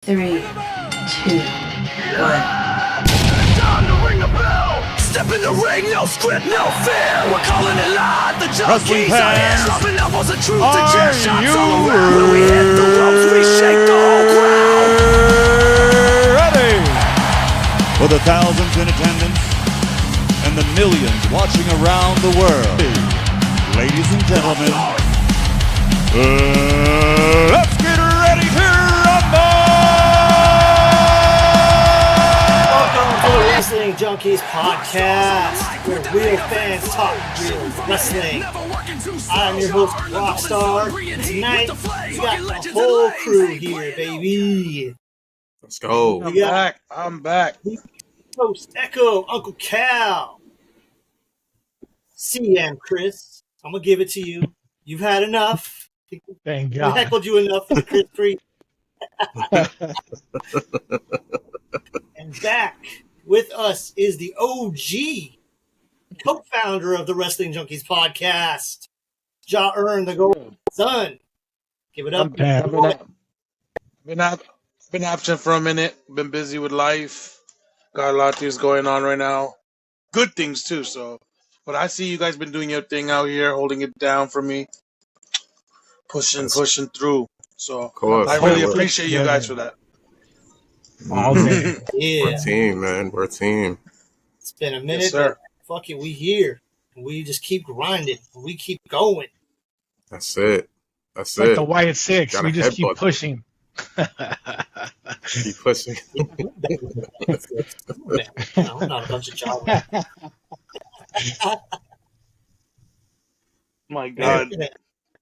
3, 2, 1. Time to ring a bell. Step in the ring, no script, no fear. We're calling it live. The Junkeez are here. Dropping elbows of truth and chair shots all around. When we hit the ropes, we shake the whole crowd. Ready for the thousands in attendance and the millions watching around the world. Ladies and gentlemen, let's get ready to rumble! Welcome to the Wrestling Junkeez podcast, where real fans talk real wrestling. I'm your host, Rockstar, and tonight we got the whole crew here, baby. Let's go. I'm back. Host Echo, Uncle Cal, CM Chris. I'm gonna give it to you. You've had enough. Thank I God. heckled you enough for the Chris Free. And back with us is the OG, co-founder of the Wrestling Junkeez podcast, Ja Earn, the Golden Son. Give it up. I've been absent for a minute. Been busy with life. Got a lot of things going on right now. Good things too. But I see you guys been doing your thing out here, holding it down for me, pushing through. So I really appreciate you guys for that. Yeah. We're a team, man. We're a team. It's been a minute, Yes, sir. but fuck it, we here. We just keep grinding. We keep going. That's it. That's Like it. the Wyatt Six, Gotta we just keep headbutt. pushing. Keep pushing. I'm not a bunch of jobs. My God.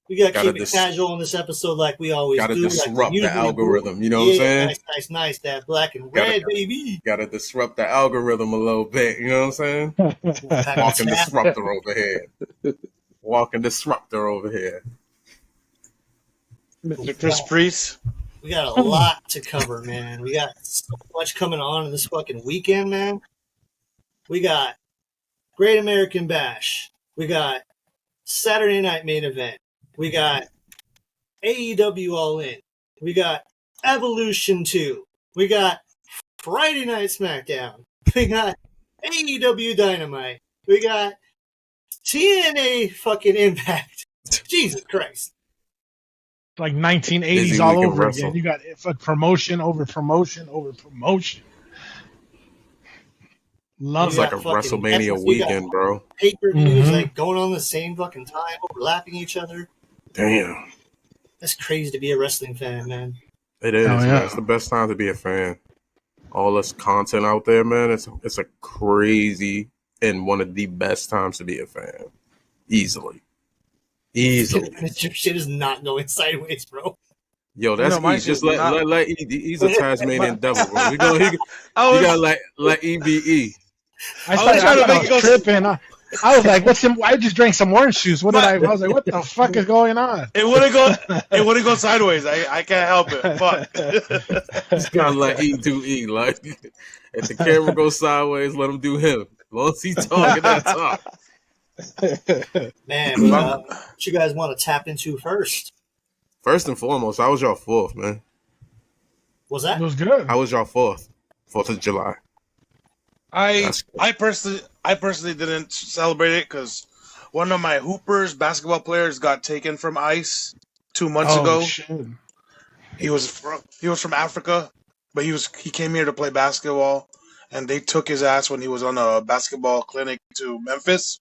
We gotta Gotta keep it casual in this episode, like we always Gotta do. disrupt like we the usually algorithm. You know do. what I'm saying? Nice. That black and Gotta- red, baby. Gotta disrupt the algorithm a little bit. You know what I'm saying? Walking disruptor over here. Walking disruptor over here. Mr. Chris Priest. We got a lot to cover, man. We got so much coming on in this fucking weekend, man. We got Great American Bash. We got Saturday Night Main Event. We got AEW All In. We got Evolution 2. We got Friday Night SmackDown. We got AEW Dynamite. We got TNA fucking Impact. Jesus Christ. Like 1980s Busy all week of over wrestle. again. You got promotion over promotion over promotion. Love It's You like got a fucking WrestleMania epics. We weekend, bro. Pay-per-views Mhm. like going on the same fucking time, overlapping each other. Damn. That's crazy to be a wrestling fan, man. It is, Oh, yeah. man. It's the best time to be a fan. All this content out there, man. It's a crazy and one of the best times to be a fan. Easily. Your shit is not going sideways, bro. Yo, that's You know, my E. Just shit's not- let E. He's a Tasmanian devil, bro. You gotta let E be E. I was started trying to I make was it go- tripping. I was like, "What's him?" I just drank some orange juice. What did I was like, "What the fuck is going on?" It wouldn't go sideways. I can't help it. Fuck. Just gotta let E do E. Like if the camera goes sideways, let him do him. As long as he's talking that talk. Man, what you guys want to tap into first? First and foremost, how was y'all 4th, man? Was It that? was good. How was y'all 4th? 4th of July. I personally didn't celebrate it because one of my Hoopers basketball players got taken from ice 2 months ago. Shit. He was from Africa, but he came here to play basketball, and they took his ass when he was on a basketball clinic to Memphis,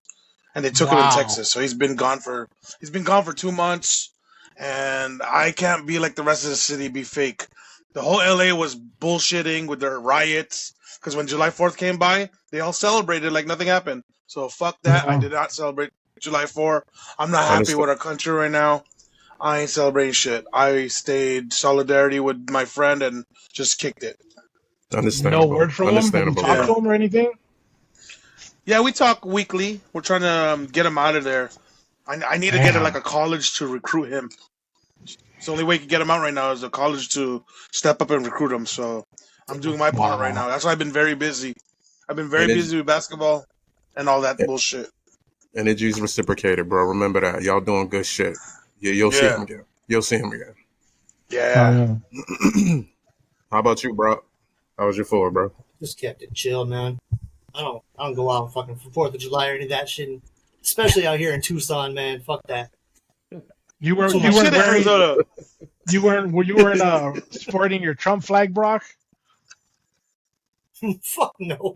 and they took him in Wow. Texas. So he's been gone for 2 months, and I can't be like the rest of the city, be fake. The whole LA was bullshitting with their riots because when July 4th came by, they all celebrated like nothing happened. So fuck that. Wow. I did not celebrate July 4th. I'm not happy with our country right now. I ain't celebrating shit. I stayed solidarity with my friend and just kicked it. Understandable. No word from him. Did you Understandable. talk yeah. to him or anything? Yeah, we talk weekly. We're trying to get him out of there. I need to get like a college to recruit him. It's the only way you can get him out right now is a college to step up and recruit him. So I'm doing my part right now. That's why I've been very busy. I've been very busy with basketball and all that bullshit. Energy's reciprocated, bro. Remember that. Y'all doing good shit. You'll see Yeah. him again. You'll see him again. Yeah. How about you, bro? How was your 4, bro? Just kept it chill, man. I don't go out fucking for 4th of July or any of that shit. Especially out here in Tucson, man. Fuck that. You weren't So you much weren't Shit in wearing Arizona. you weren't sporting your Trump flag, Brock? Fuck no.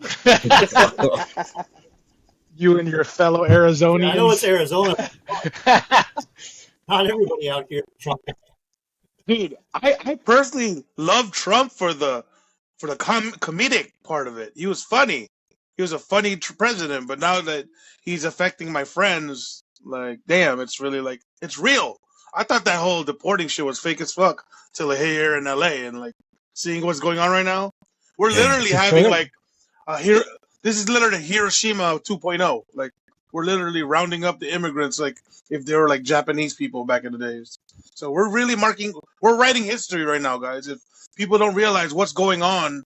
You and your fellow I Arizonians. know it's Arizona. Not everybody out here is Trump. Dude, I personally love Trump for the comedic part of it. He was funny. He was a funny president, but now that he's affecting my friends, like, damn, it's really like, it's real. I thought that whole deporting shit was fake as fuck till here in LA and like seeing what's going on right now. We're literally having like this is literally Hiroshima 2.0. Like, we're literally rounding up the immigrants like if they were like Japanese people back in the days. So we're really we're writing history right now, guys. If people don't realize what's going on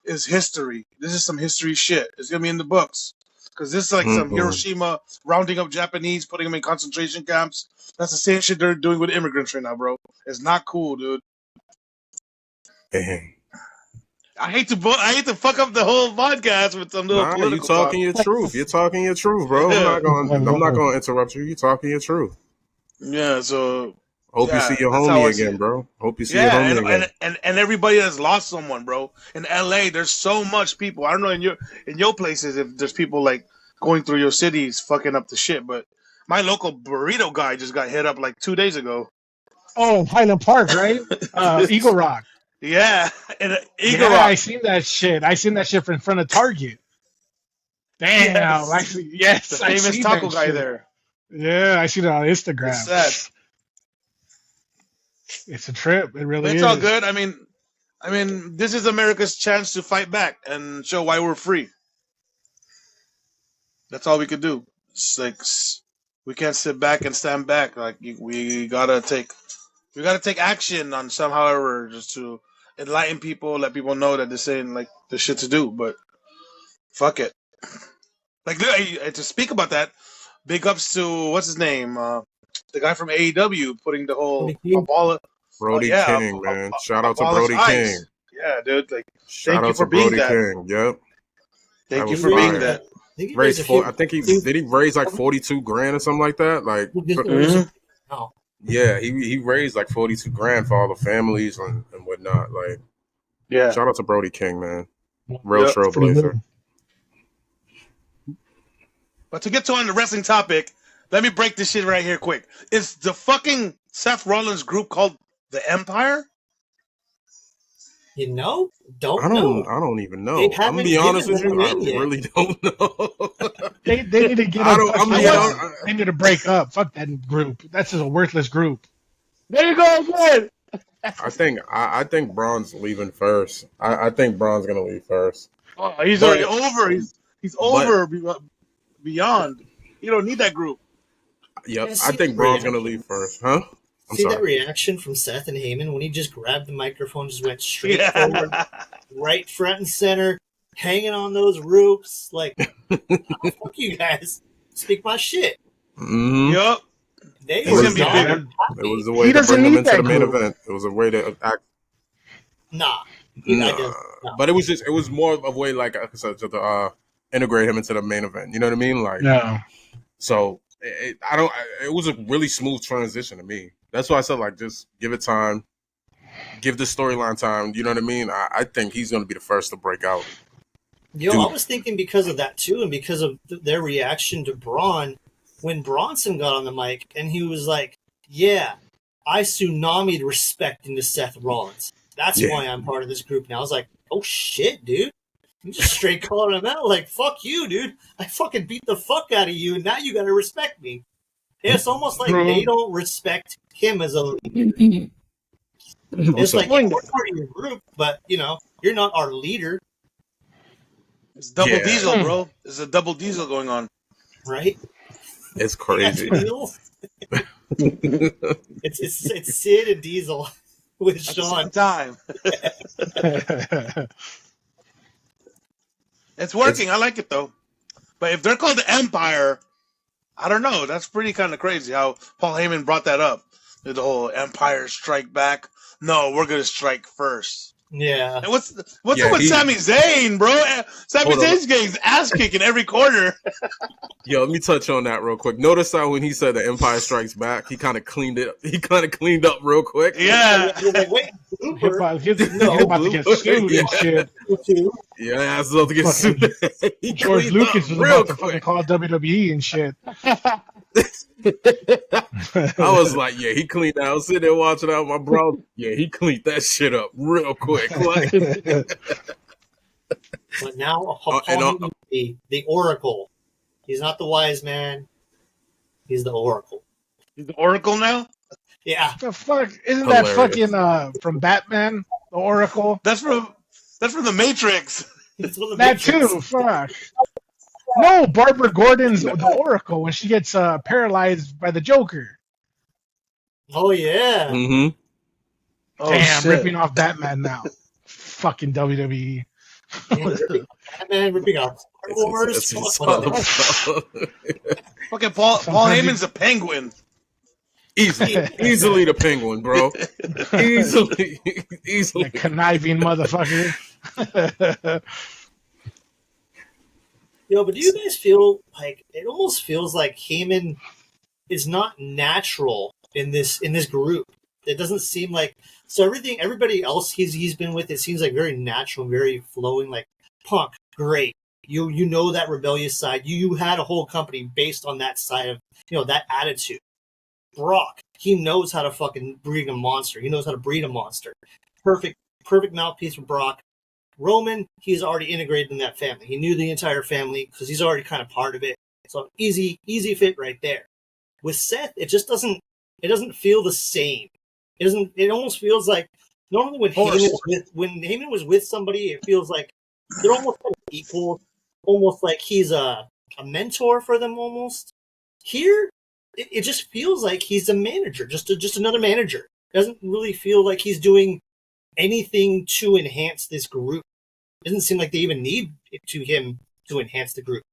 is history. This is some history shit. It's going to be in the books. Because this is like some Hiroshima rounding up Japanese, putting them in concentration camps. That's the same shit they're doing with immigrants right now, bro. It's not cool, dude. Dang. I hate to fuck up the whole podcast with some little political you talking your truth. You're talking your truth, bro. I'm not going to interrupt you. You're talking your truth. Yeah, so hope you see your homie again, bro. Hope you see your homie again. And everybody that's lost someone, bro. In LA, there's so much people. I don't know in your places if there's people like going through your cities fucking up the shit, but my local burrito guy just got hit up like 2 days ago. Oh, Highland Park, right? Eagle Rock. Yeah, and Eagle Rock. Rock. I seen that shit. I seen that shit in front of Target. Damn, yes. Actually, yes, the famous taco guy there. Yeah, I seen it on Instagram. It's sad. It's a trip. It really is. It's all good. I mean, this is America's chance to fight back and show why we're free. That's all we could do. It's like we can't sit back and stand back. Like we gotta take action on somehow or just to enlighten people, let people know that this ain't like the shit to do. But fuck it. Like to speak about that, big ups to what's his name, the guy from AEW putting the whole Brody King, man. Shout out to Brody King. Yeah, dude. Like, shout out to Brody King. Yep. Thank you for being that. I think he raised like 42 grand or something like that. Like, yeah, he raised like 42 grand for all the families and whatnot. Like, yeah. Shout out to Brody King, man. Real trailblazer. But to get on the wrestling topic, let me break this shit right here quick. Is the fucking Seth Rollins group called the Empire? You know? I don't even know. I'm gonna be honest with you. I really don't know. they need to get they need to break up. Fuck that group. That's just a worthless group. There you go again. I think Bron's leaving first. I think Bron's gonna leave first. Oh, he's already over. He's over beyond. You don't need that group. Yep. I think Bron's gonna leave first. Huh? I'm sorry. That reaction from Seth and Heyman when he just grabbed the microphone, just went straight forward, right front and center, hanging on those roofs. Like, fuck you guys. Speak my shit. Mm-hmm. Yep. It was a way to bring them into the main event. It was a way to act. Nah. But it was more of a way to integrate him into the main event. You know what I mean? Like, no. So it was a really smooth transition to me. That's why I said, like, just give it time, give the storyline time. You know what I mean? I think he's going to be the first to break out. I was thinking because of that too, and because of their reaction to Braun when Bronson got on the mic and he was like, "Yeah, I tsunami'd respect into Seth Rollins. That's why I'm part of this group now." I was like, "Oh shit, dude." I'm just straight calling him out, like, "Fuck you, dude. I fucking beat the fuck out of you, and now you gotta respect me." It's almost like they don't respect him as a leader. It's like, we're part of your group, but, you're not our leader. It's double diesel, bro. There's a double diesel going on. Right? It's crazy. It's Sid and Diesel with Sean. Time. It's working. I like it, though. But if they're called the Empire, I don't know. That's pretty kind of crazy how Paul Heyman brought that up. The whole Empire strike back. No, we're going to strike first. Yeah. And what's up with he- Sami Zayn, bro? Sami Hold on. Zayn's getting his ass kicked in every corner. Yo, let me touch on that real quick. Notice how when he said the Empire Strikes Back, he kind of cleaned it. He kind of cleaned up real quick. Yeah. He was like, wait, He's Blooper. about, he's about to get sued and shit. Yeah, I was about to get Fucking sued. He George cleaned Lucas up was real about to fucking quick. call WWE and shit. I was like, yeah, he cleaned that. I was sitting there watching out my bro. Yeah, he cleaned that shit up real quick. Like, But now, and, the Oracle. He's not the wise man. He's the Oracle. He's the Oracle now? Yeah. The fuck isn't that Hilarious. fucking from Batman, the Oracle? That's from the Matrix. It's one of the That Matrix. too. Fuck. No, Barbara Gordon's the Oracle when she gets paralyzed by the Joker. Oh, yeah. mm-hmm. Oh, Damn, shit. ripping off Batman now. Fucking WWE. Batman ripping off Star Wars. It's all about. Fucking Paul Sometimes Heyman's a penguin. Easily the Penguin, bro. Easily. That conniving motherfucker. Yo, but do you guys feel like it almost feels like Heyman is not natural in this group? It doesn't seem like everybody else he's been with, it seems like very natural, very flowing. Like Punk, great. You know that rebellious side. You had a whole company based on that side of that attitude. Brock, he knows how to fucking breed a monster. He knows how to breed a monster. Perfect mouthpiece for Brock. Roman, he's already integrated in that family. He knew the entire family because he's already kind of part of it. So easy fit right there. With Seth, it just doesn't feel the same. It almost feels like normally when Heyman was with somebody, it feels like they're almost like equal, almost like he's a mentor for them almost. Here, it just feels like he's a manager, just another manager. It doesn't really feel like he's doing anything to enhance this group. It doesn't seem like they even need him to enhance the group.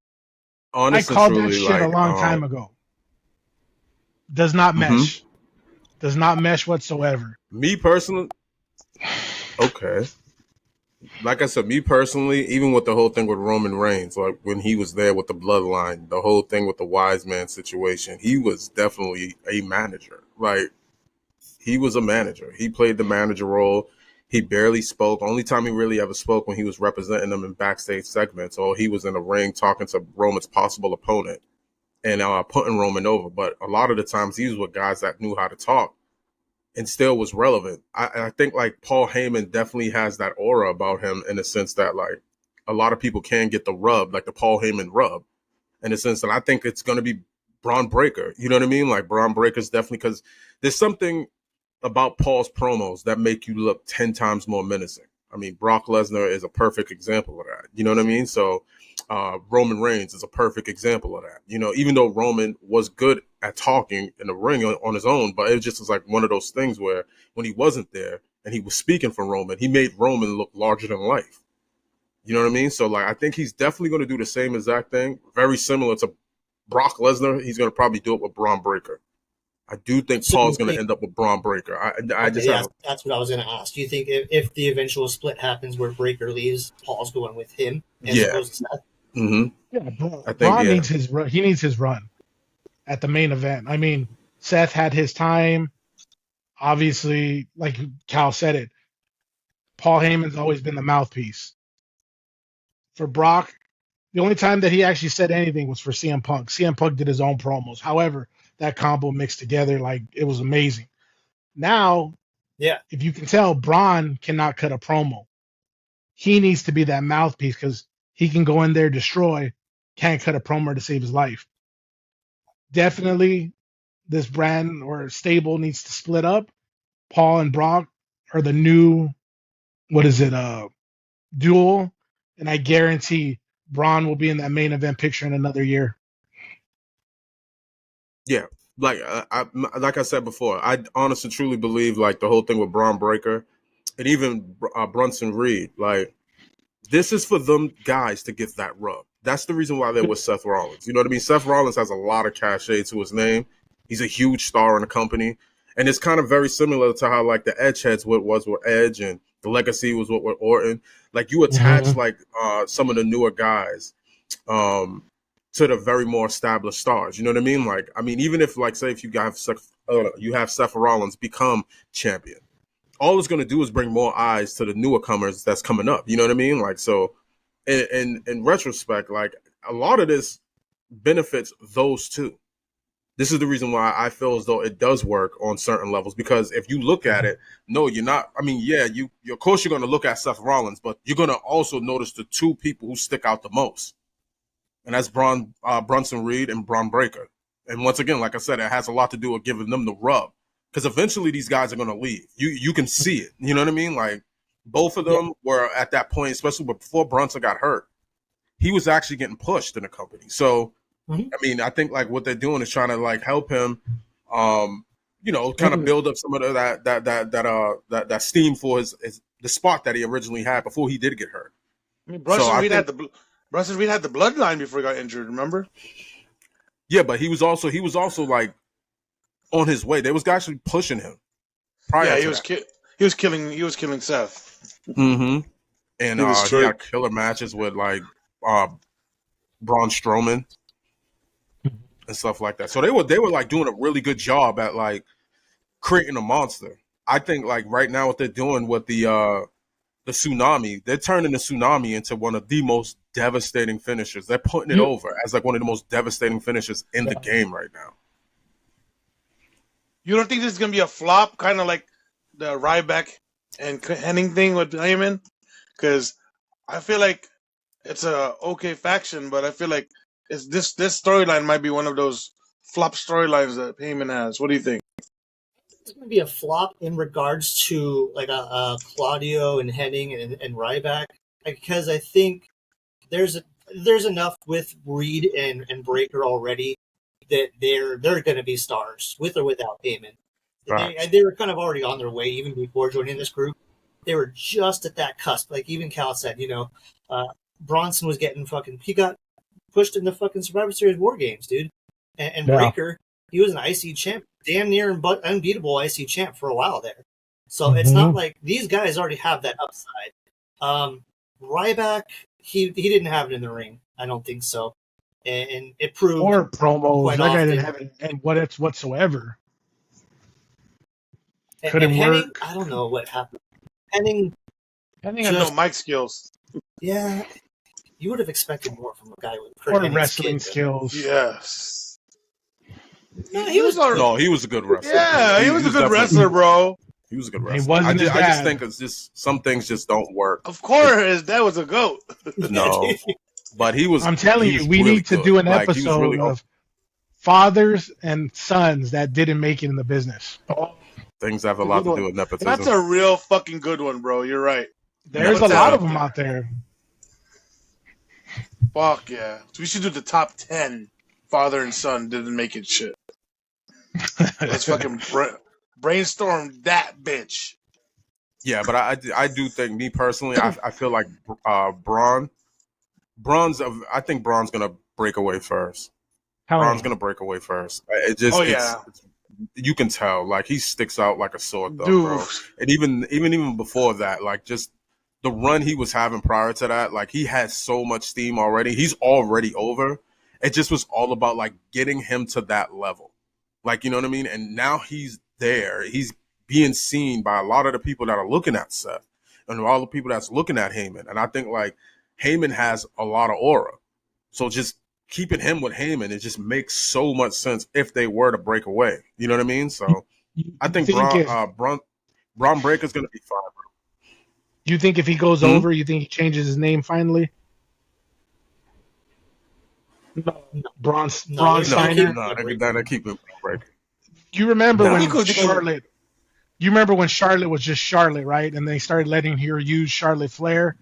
Honestly, I called that truly, shit like, a long time ago. Does not mesh. Does not mesh whatsoever. Me personally, okay. Like I said, me personally, even with the whole thing with Roman Reigns, like when he was there with the bloodline, the whole thing with the wise man situation, he was definitely a manager. Like, he was a manager. He played the manager role. He barely spoke. Only time he really ever spoke when he was representing them in backstage segments, or he was in the ring talking to Roman's possible opponent and putting Roman over. But a lot of the times he was with guys that knew how to talk and still was relevant. I think like Paul Heyman definitely has that aura about him in the sense that like a lot of people can get the rub, like the Paul Heyman rub, in the sense that I think it's going to be Bron Breakker. You know what I mean? Like Bron Breakker's definitely, because there's something about Paul's promos that make you look 10 times more menacing. I mean, Brock Lesnar is a perfect example of that. You know what I mean? So Roman Reigns is a perfect example of that. You know, even though Roman was good at talking in the ring on his own, but it just was like one of those things where when he wasn't there and he was speaking for Roman, he made Roman look larger than life. You know what I mean? So like, I think he's definitely going to do the same exact thing. Very similar to Brock Lesnar. He's going to probably do it with Bron Breakker. I do think Paul's going to end up with Bron Breakker. That's what I was going to ask. Do you think if the eventual split happens where Breakker leaves, Paul's going with him as opposed to Seth? Mm-hmm. Yeah, Braun needs his run. He needs his run at the main event. I mean, Seth had his time. Obviously, like Cal said it, Paul Heyman's always been the mouthpiece. For Brock, the only time that he actually said anything was for CM Punk. CM Punk did his own promos. However, that combo mixed together, like, it was amazing. Now, if you can tell, Braun cannot cut a promo. He needs to be that mouthpiece because he can go in there, destroy, can't cut a promo to save his life. Definitely, this brand or stable needs to split up. Paul and Brock are the new, duel. And I guarantee Braun will be in that main event picture in another year. Yeah, like I said before, I honestly truly believe like the whole thing with Bron Breakker and even Bronson Reed, like this is for them guys to get that rub. That's the reason why they're with Seth Rollins. You know what I mean? Seth Rollins has a lot of cachet to his name. He's a huge star in the company. And it's kind of very similar to how like the Edge heads was with Edge and The legacy was what with Orton. Like you attach like some of the newer guys to the very more established stars. You know what I mean? Like, I mean, even if like say if you have Seth Rollins become champion, all it's going to do is bring more eyes to the newer comers that's coming up. You know what I mean? Like, so in retrospect, like a lot of this benefits those two. This is the reason why I feel as though it does work on certain levels, because if you look at it, no, you're not. I mean, yeah, you of course you're going to look at Seth Rollins, but you're going to also notice the two people who stick out the most, and that's Bronson Reed and Bron Breakker. And once again, like I said, it has a lot to do with giving them the rub, because eventually these guys are going to leave. You can see it. You know what I mean? Like both of them were at that point, especially before Bronson got hurt, he was actually getting pushed in the company. So. I mean, I think like what they're doing is trying to like help him, you know, kind of build up some of that steam for the spot that he originally had before he did get hurt. I mean, Bronson Reed had the bloodline before he got injured. Remember? Yeah, but he was also like on his way. They was actually pushing him. He was killing Seth. Mm-hmm. And he had killer matches with like Braun Strowman and stuff like that. So they were like doing a really good job at like creating a monster. I think like right now what they're doing with the tsunami, they're turning the tsunami into one of the most devastating finishers. They're putting it over as like one of the most devastating finishers in the game right now. You don't think this is gonna be a flop, kind of like the Ryback and Henning thing with Heyman? Because I feel like it's a okay faction, but I feel like this storyline might be one of those flop storylines that Heyman has. What do you think? It's going to be a flop in regards to like a Claudio and Henning and Ryback, because I think there's enough with Reed and Breakker already that they're going to be stars with or without Heyman. They were kind of already on their way even before joining this group. They were just at that cusp. Like even Cal said, you know, Bronson was getting he got pushed in the fucking Survivor Series War Games, dude. And Breakker, he was an IC champ, damn near unbeatable IC champ for a while there. So it's not like these guys already have that upside. Ryback, he didn't have it in the ring. I don't think so. And it proved. Or promos. That guy often. didn't have it and whatsoever. Couldn't work. I don't know what happened. Henning had no mic skills. Yeah. You would have expected more from a guy with wrestling skills. Yes. No, he was a good wrestler. Yeah, he was a good wrestler, bro. He was a good wrestler. He wasn't I just think it's just some things just don't work. Of course, his dad was a goat. No, but he was. I'm telling you, we really need to good. do an like, episode really of fathers and sons that didn't make it in the business. Things have a lot to do with nepotism. That's a real fucking good one, bro. You're right. There's a lot of them out there. Fuck yeah. So we should do the top 10 father and son didn't make it shit. Let's fucking brainstorm that bitch. Yeah, but I do think, me personally, I feel like I think Braun's going to break away first. Braun's going to break away first. It just, you can tell, like he sticks out like a sore thumb, bro. And even before that, like just the run he was having prior to that, like he had so much steam already. He's already over. It just was all about like getting him to that level. Like, you know what I mean? And now he's there. He's being seen by a lot of the people that are looking at Seth and all the people that's looking at Heyman. And I think like Heyman has a lot of aura. So just keeping him with Heyman, it just makes so much sense if they were to break away. You know what I mean? So I think Bron Breakker's going to be fine, bro. You think if he goes over, you think he changes his name finally? No. Bron Steiner? No, they're keeping Breakker. You remember when Charlotte... You remember when Charlotte was just Charlotte, right? And they started letting her use Charlotte Flair?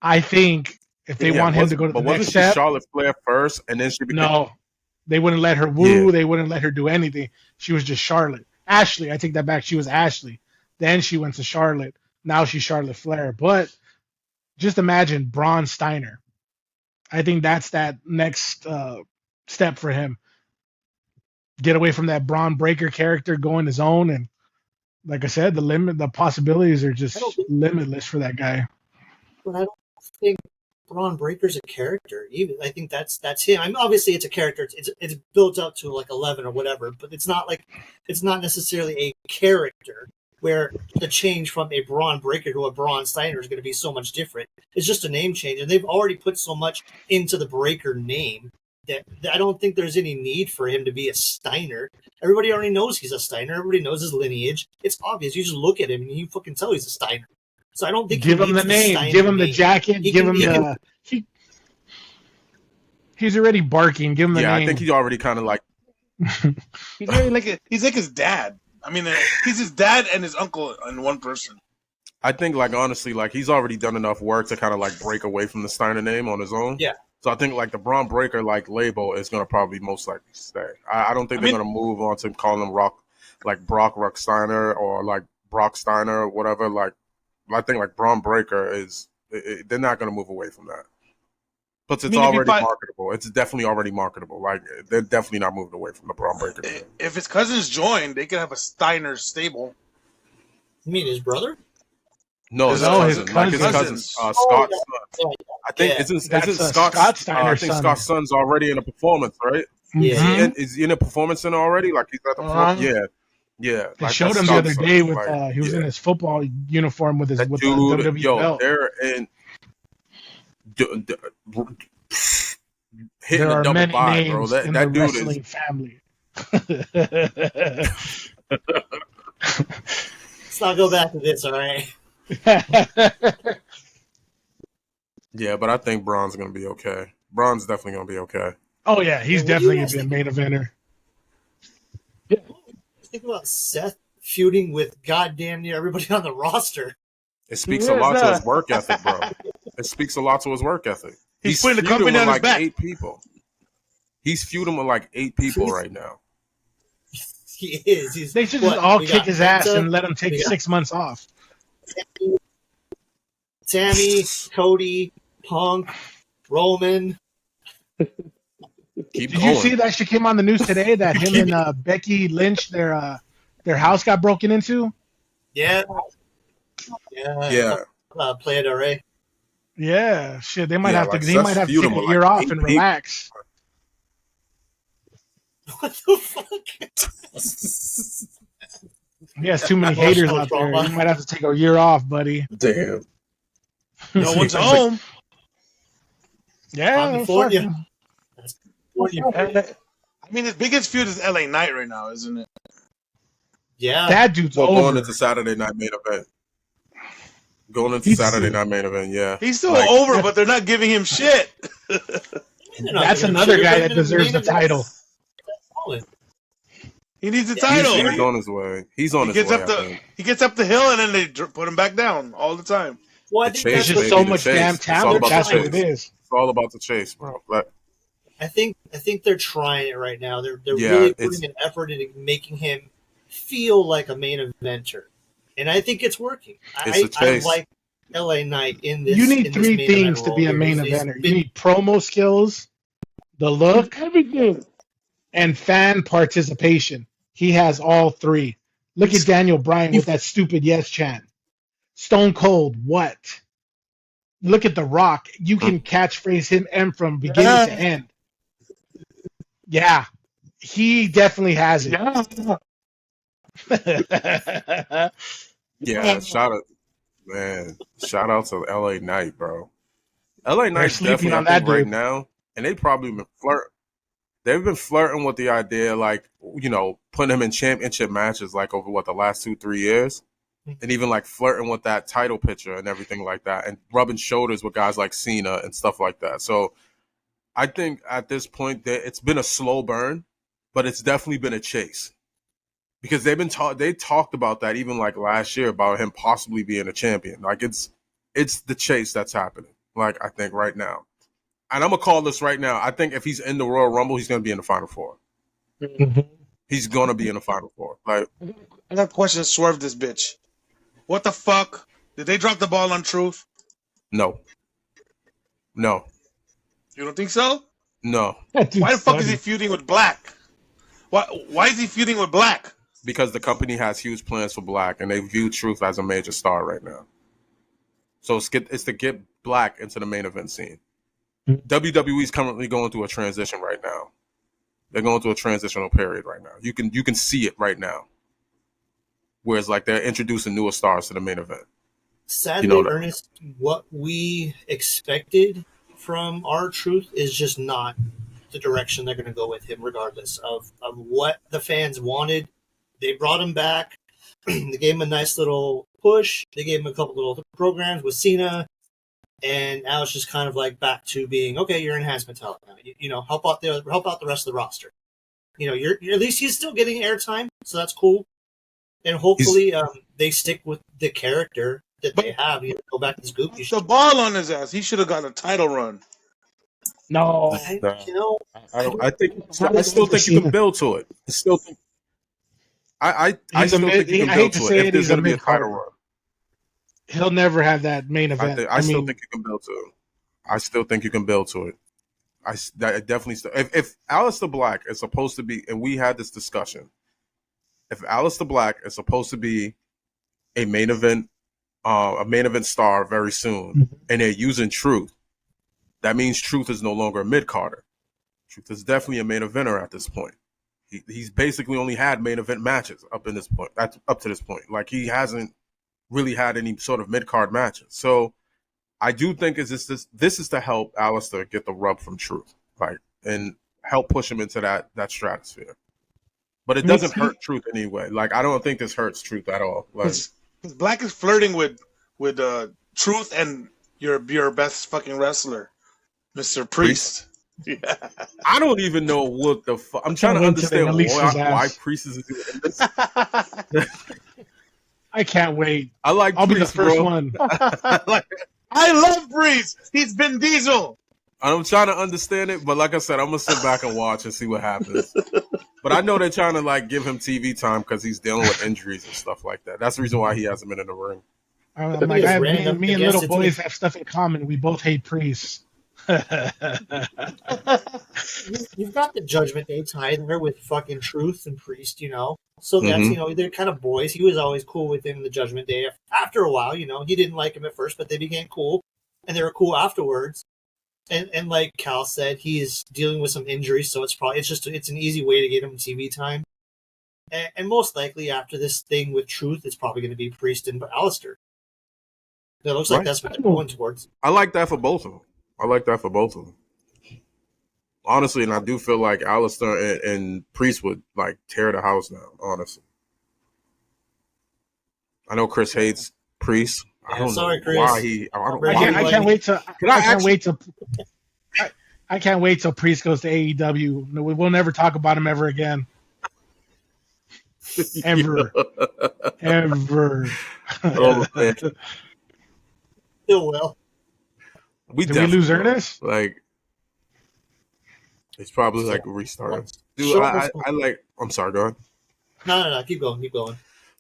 I think if they want him to go to the next step... Wasn't she Charlotte Flair first, and then she became... No. They wouldn't let her woo. Yeah. They wouldn't let her do anything. She was just Charlotte. Ashley, I take that back. She was Ashley. Then she went to Charlotte. Now she's Charlotte Flair. But just imagine Braun Steiner. I think that's that next step for him. Get away from that Bron Breakker character, go on his own, and like I said, the possibilities are just I don't think- limitless for that guy. But I don't think Bron Breakker's a character. Even I think that's him. I mean, obviously it's a character. It's built up to like 11 or whatever, but it's not necessarily a character where the change from a Bron Breakker to a Braun Steiner is going to be so much different. It's just a name change, and they've already put so much into the Breakker name that I don't think there's any need for him to be a Steiner. Everybody already knows he's a Steiner. Everybody knows his lineage. It's obvious. You just look at him and you fucking tell he's a Steiner. So I don't think Give him the name, give him the jacket, give him the. He's already barking. Give him the name. I think he's already kind of like. He's like his dad. I mean, he's his dad and his uncle in one person. I think, like, honestly, like, he's already done enough work to kind of like break away from the Steiner name on his own. Yeah. So I think like the Bron Breakker like label is gonna probably most likely stay. I don't think they're gonna move on to calling him Brock Steiner or like Brock Steiner or whatever. Like, I think like Bron Breakker is. They're not gonna move away from that. But it's already marketable. It's definitely already marketable. Like, they're definitely not moving away from the Bron Breakker name. If his cousins join, they could have a Steiner stable. You mean his brother? No, his cousin. Like his cousin, Scott's son. Yeah. I think isn't Scott Steiner's I think son. Scott's son's already in a performance, right? Yeah. Is he in a performance center already? Like, he's at the front? Yeah. They like, showed him the other day with he was in his football uniform with the WWE belt. They're in hitting there the are double many buy, names bro. That in dude the wrestling is family. Let's not go back to this, all right? Yeah, but I think Braun's gonna be okay. Braun's definitely gonna be okay. Oh yeah, he's definitely gonna be a main eventer. Yeah. Think about Seth feuding with goddamn near everybody on the roster. It speaks a lot to his work ethic, bro. It speaks a lot to his work ethic. He's putting the company on his back. 8 people. He's feuding with like 8 people right now. He is. They should just all kick his ass and let him take 6 months off. Tammy, Cody, Punk, Roman. Did you see that shit came on the news today that him and Becky Lynch, their house got broken into? Yeah. Playa del Rey. Yeah, shit. They might have to. He might have to take a year off and relax. What the fuck? He has too many haters out there. You might have to take a year off, buddy. Damn. No one's home. Yeah, California. I mean, his biggest feud is LA Knight right now, isn't it? Yeah. That dude's over. Going into Saturday night main event. Yeah. He's still over, but they're not giving him shit. That's another guy that deserves the title. He needs the title. He's on his way. He gets up the hill and then they put him back down all the time. Well, I the think chase, there's just so much damn talent. That's what it is. It's all about the chase, bro. I think they're trying it right now. They're really putting an effort into making him feel like a main eventer, and I think it's working. I like LA Knight in this. You need 3 things to be a main eventer. You need promo skills, the look, everything, and fan participation. He has all 3. Look at Daniel Bryan with that stupid yes chant. Stone Cold, what? Look at The Rock. You can catchphrase him from beginning to end. Yeah, he definitely has it. Yeah, shout out to LA Knight, bro. LA Knight's definitely on that right now, and they've been flirting with the idea, like, you know, putting him in championship matches, like, over the last 2-3 years, and even like flirting with that title picture and everything like that, and rubbing shoulders with guys like Cena and stuff like that. So I think at this point that it's been a slow burn, but it's definitely been a chase, because they talked about that even like last year about him possibly being a champion. Like, it's the chase that's happening. Like, I think right now, and I'm gonna call this right now. I think if he's in the Royal Rumble, he's gonna be in the Final Four. Mm-hmm. He's gonna be in the Final Four. Like, I got a question. Swerve this bitch. What the fuck? Did they drop the ball on Truth? No. You don't think so? No. Why the fuck is he feuding with Black? Why is he feuding with Black? because the company has huge plans for Black, and they view Truth as a major star right now. So it's to get Black into the main event scene. WWE is currently going through a transition right now. They're going through a transitional period right now. You can see it right now. Whereas like they're introducing newer stars to the main event. Sadly, Ernest, what we expected from R-Truth is just not the direction they're going to go with him, regardless of what the fans wanted. They brought him back. They gave him a nice little push. They gave him a couple little programs with Cena. And now it's just kind of like back to being, okay, you're enhancement talent now. You know, help out the rest of the roster. You know, you're at least he's still getting airtime, so that's cool. And hopefully they stick with the character that they have. You know, go back to this goofy the ball on his ass. He should have gotten a title run. No, I still think you can build to it. I still think you can build to it if there's going to be a title run. He'll never have that main event. I still think you can build to it. I still think you can build to it. I definitely still. If Aleister Black is supposed to be, and we had this discussion, if Aleister Black is supposed to be a main event star very soon, and they're using Truth, that means Truth is no longer a mid-carder. Truth is definitely a main eventer at this point. He's basically only had main event matches up to this point. Like he hasn't really had any sort of mid-card matches. So I do think this is to help Aleister get the rub from Truth, like, and help push him into that stratosphere. But it doesn't hurt Truth anyway. Like I don't think this hurts Truth at all. Like Black is flirting with Truth and your best fucking wrestler, Mr. Priest. Yeah. I don't even know what the fuck. I'm trying to understand why Priest is doing this. I can't wait. I'll Priest, be the first one. I love Priest. He's Vin Diesel. I'm trying to understand it, but like I said, I'm gonna sit back and watch and see what happens. But I know they're trying to like give him TV time because he's dealing with injuries and stuff like that. That's the reason why he hasn't been in the ring. I'm like, me and little boys have stuff in common. We both hate Priest. You've got the Judgment Day tie there with fucking Truth and Priest, you know. So that's, you know, they're kind of boys. He was always cool with him in the Judgment Day. After a while, you know, he didn't like him at first, but they became cool, and they were cool afterwards. And like Cal said, he is dealing with some injuries, so it's an easy way to get him TV time. And most likely after this thing with Truth, it's probably going to be Priest and Aleister. It looks like that's what they're going towards. I like that for both of them. Honestly, and I do feel like Aleister and Priest would like tear the house down, honestly. I know Chris hates Priest. I don't know Chris. why I can't wait till Priest goes to AEW. No, we will never talk about him ever again. Ever. Oh, man. Still will. Did we lose Ernest? Like, it's probably like restarting. Dude, I like. I'm sorry, go on. No. Keep going.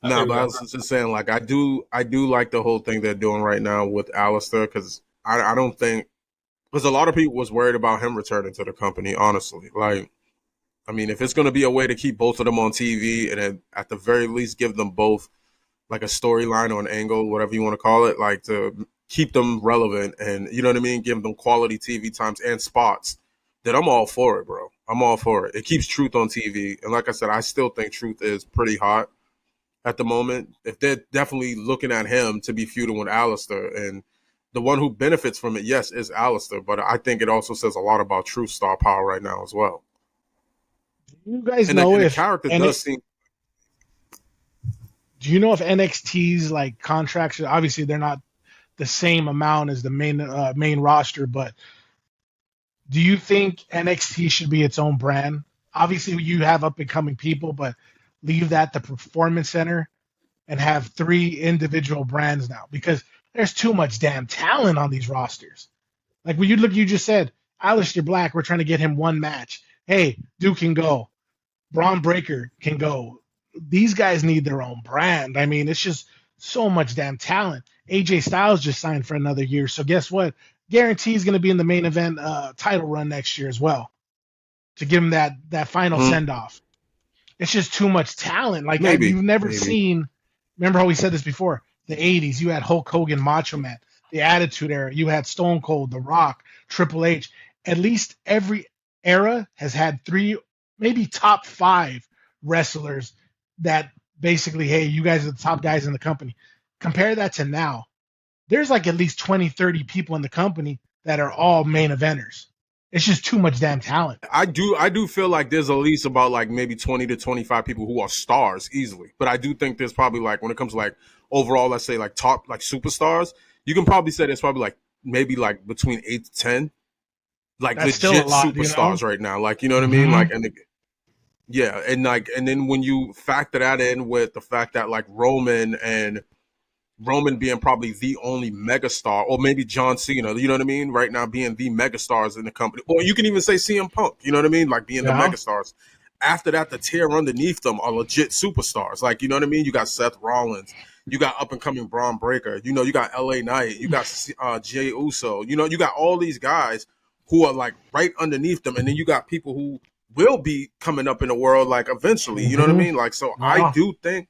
No, but I was just saying, like, I do like the whole thing they're doing right now with Aleister, because I don't think, because a lot of people was worried about him returning to the company, honestly. Like, I mean, if it's going to be a way to keep both of them on TV and then at the very least give them both like a storyline or an angle, whatever you want to call it, like to keep them relevant and, you know what I mean, give them quality TV times and spots, then I'm all for it, bro. I'm all for it. It keeps Truth on TV. And like I said, I still think Truth is pretty hot at the moment. If they're definitely looking at him to be feuding with Aleister, and the one who benefits from it, yes, is Aleister, but I think it also says a lot about Truth's star power right now as well. You guys know if the character does seem. Do you know if NXT's like contracts? Obviously, they're not the same amount as the main roster, but do you think NXT should be its own brand? Obviously, you have up and coming people, but leave that the Performance Center and have 3 individual brands now, because there's too much damn talent on these rosters. Like when you just said Aleister Black, we're trying to get him one match. Hey, Duke can go. Bron Breakker can go. These guys need their own brand. I mean, it's just so much damn talent. AJ Styles just signed for another year. So guess what? Guarantee he's going to be in the main event title run next year as well, to give him that final send-off. It's just too much talent. Like Maybe. you've never seen. Remember how we said this before? The '80s, you had Hulk Hogan, Macho Man. The Attitude Era, you had Stone Cold, The Rock, Triple H. At least every era has had 3, maybe top 5 wrestlers that basically, hey, you guys are the top guys in the company. Compare that to now. There's like at least 20, 30 people in the company that are all main eventers. It's just too much damn talent. I do feel like there's at least about like maybe 20 to 25 people who are stars easily. But I do think there's probably like, when it comes to like overall, let's say like top like superstars, you can probably say there's probably like maybe like between 8 to 10 like That's legit lot, superstars right now. Like, you know what I mean? Like, and yeah, and then when you factor that in with the fact that like Roman being probably the only megastar, or maybe John Cena, you know what I mean? Right now being the megastars in the company. Or you can even say CM Punk, you know what I mean? Like being the megastars. After that, the tier underneath them are legit superstars. Like, you know what I mean? You got Seth Rollins. You got up-and-coming Bron Breakker. You know, you got LA Knight. You got Jey Uso. You know, you got all these guys who are, like, right underneath them. And then you got people who will be coming up in the world, like, eventually. You know what I mean? Like, so I do think,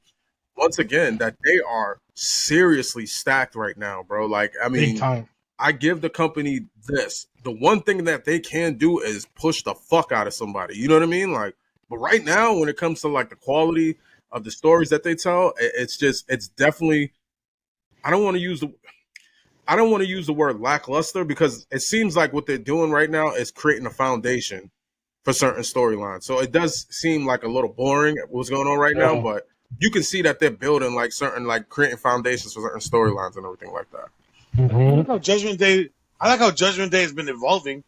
once again, that they are seriously stacked right now, bro. Like, I mean, big time. I give the company this. The one thing that they can do is push the fuck out of somebody. You know what I mean? Like, but right now, when it comes to like the quality of the stories that they tell, it's definitely. I don't want to use the word lackluster, because it seems like what they're doing right now is creating a foundation for certain storylines. So it does seem like a little boring what's going on right now, but you can see that they're building like certain, like creating foundations for certain storylines and everything like that. I like how Judgment Day has been evolving.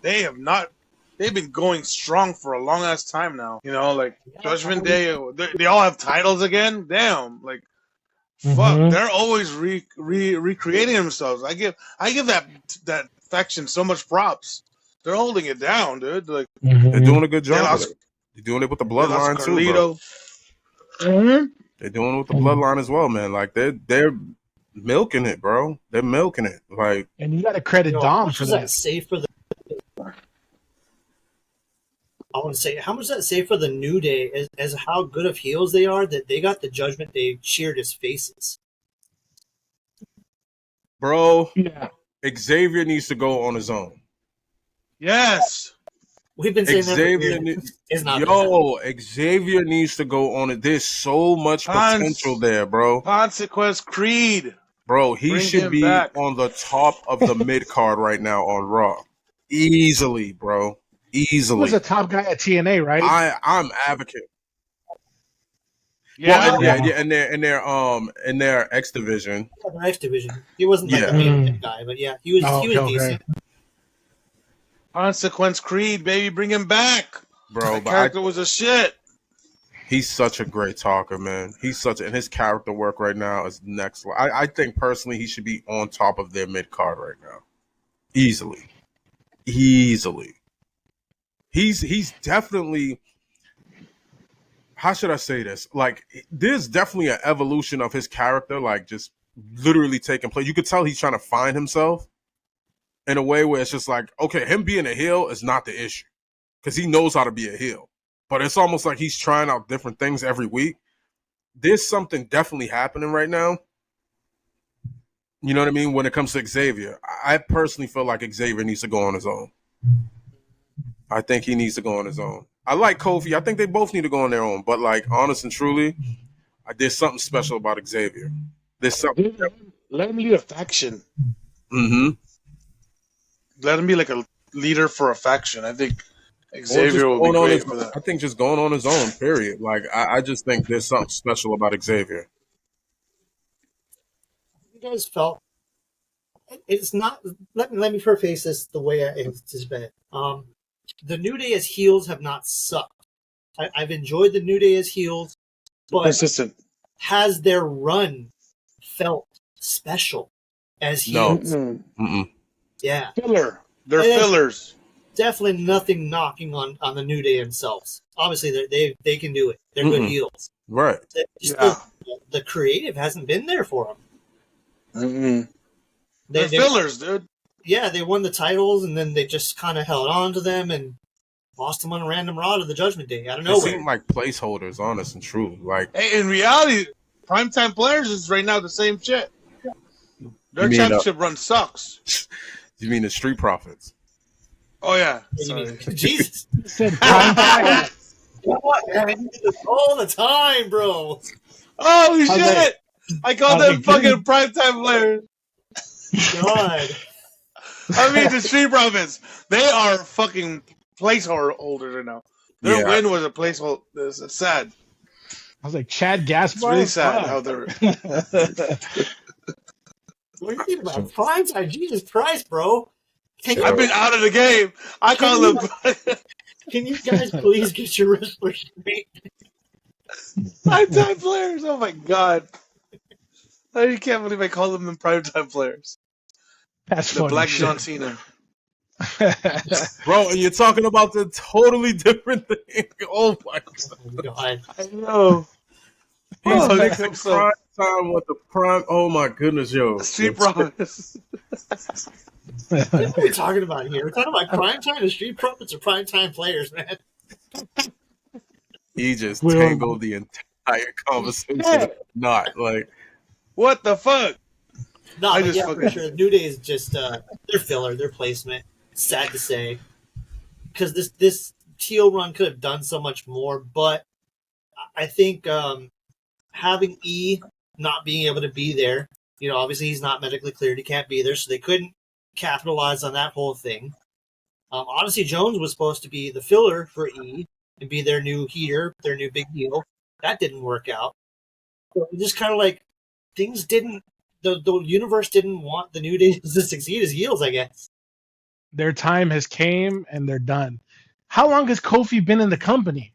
They've been going strong for a long ass time now. You know, like Judgment Day, they all have titles again. Damn, like fuck, they're always recreating themselves. I give that faction so much props. They're holding it down, dude. Like they're doing a good job. They're doing it with the bloodline too, bro. They're doing it with the bloodline as well, man. Like they're milking it, bro. They're milking it. Like, and you got to credit Dom for that. I want to say, how much does that say for the New Day as how good of heels they are that they got the Judgment Day cheered as faces? Bro, Xavier needs to go on his own. Yes. We've been saying Xavier Xavier needs to go on it. There's so much potential there, bro. Consequence Creed. Bro, he should be on the top of the mid card right now on Raw. Easily, bro. Easily. He was a top guy at TNA, right? I'm advocate. Yeah, in their X division. X division. He wasn't like the main guy, but yeah, he was decent. Consequence Creed, baby, bring him back. Bro, that character was a shit. He's such a great talker, man. And his character work right now is next level. I think personally he should be on top of their mid card right now. Easily. He's definitely, how should I say this? Like, there's definitely an evolution of his character, like just literally taking place. You could tell he's trying to find himself in a way where it's just like, okay, him being a heel is not the issue because he knows how to be a heel. But it's almost like he's trying out different things every week. There's something definitely happening right now. You know what I mean? When it comes to Xavier, I personally feel like Xavier needs to go on his own. I think he needs to go on his own. I like Kofi. I think they both need to go on their own. But, like, honest and truly, there's something special about Xavier. There's something. Let him lead a faction. Mm-hmm. Let him be like a leader for a faction. I think Xavier will be great for that. I think just going on his own, period. Like, I just think there's something special about Xavier. You guys felt it's not. Let me preface this the way it's been. The New Day as heels have not sucked. I've enjoyed the New Day as heels, but consistent. Has their run felt special as heels? No. Mm-mm. Yeah. Filler. They're fillers. Definitely nothing knocking on the New Day themselves. Obviously, they can do it. They're good heels. Right. The creative hasn't been there for them. They're fillers, dude. Yeah, they won the titles, and then they just kind of held on to them, and lost him on a random Raw to the Judgment Day out of They nowhere. seem like placeholders, honest and true. Like, Hey, in reality, Primetime Players is right now the same shit. Their championship run sucks. You mean the Street Profits? Oh yeah, Jesus. You said Primetime. What, man? You do this all the time, bro. Oh shit! I call them they kidding? fucking Primetime Players. God. I mean the Street Profits. They are fucking placeholders right now. Their win was a placeholder. It's sad. I was like, Chad Gaspar? It's really sad how they're. What are you thinking about? Primetime? Jesus Christ, bro. I've been out of the game. I call them. Can you guys please get your wrestler straight? Primetime Players. Oh my god. I can't believe I call them the Primetime Players. That's The funny Black shit. John Cena. Bro, and you're talking about the totally different thing. Oh my God. I know. He's Oh, mixing so- prime time with the prime. Oh my goodness, yo. Street Profits. What are we talking about here? We're talking about Primetime and Street Profits or Primetime Players, man. He just Well- tangled the entire conversation. Not like, What the fuck? No, I but just yeah, for fucking- sure. New Day is just their filler, their placement. It's sad to say, because this teal run could have done so much more. But I think having E not being able to be there, obviously he's not medically cleared, he can't be there, so they couldn't capitalize on that whole thing. Odyssey Jones was supposed to be the filler for E and be their new heater, their new big heel. That didn't work out. So it just kind of like things didn't. The universe didn't want the New Day to succeed as heels, I guess. Their time has came and they're done. How long has Kofi been in the company?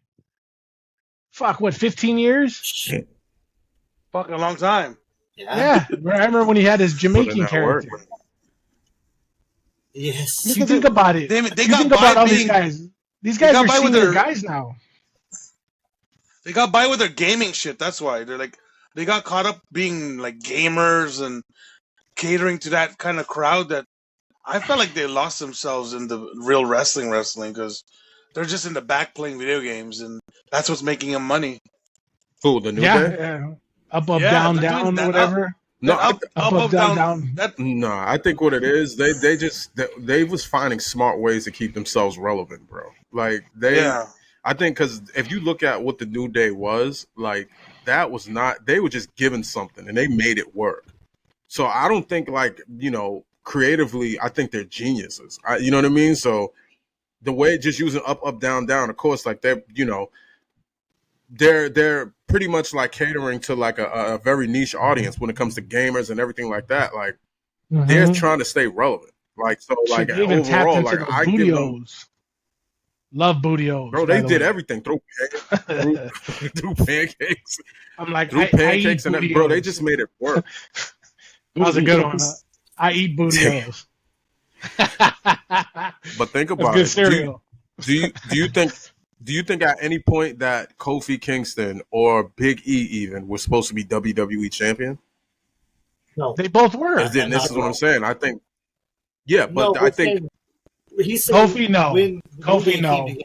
Fuck, what, 15 years? Fucking long time. Yeah. I remember when he had his putting Jamaican that work. character. Yes. You think about it. They You got think by about all being- these guys. These guys got are by with senior their- guys now. They got by with their gaming shit. That's why they got caught up being like gamers and catering to that kind of crowd that I felt like they lost themselves in the real wrestling because they're just in the back playing video games and that's what's making them money. who, the New Yeah, Day? yeah. Up, Yeah, down, they're down, doing that whatever. No, Up, down. No, I think what it is, they was finding smart ways to keep themselves relevant, bro. Like I think because if you look at what the New Day was, like that was not, they were just given something and they made it work. So I don't think creatively, I think they're geniuses. You know what I mean? So the way just using up, down, down, of course, like they're pretty much like catering to like a very niche audience when it comes to gamers and everything like that. Like they're trying to stay relevant. Like so, like Shit, they even tapped overall, into like those I give them, Bootios. Love Bootios. bro. by They the did way. everything. Throw pancakes, I'm like, threw I pancakes, eat and everything. Bro, they Bootios. just made it work. That was a good one. Huh? I eat Bootios. But think That's about good it. cereal. Do you think at any point that Kofi Kingston or Big E even was supposed to be WWE champion? No. They both were. This is what I'm saying. I think, yeah, but No, I think he's saying Kofi, no. when Kofi, New Day no. came together.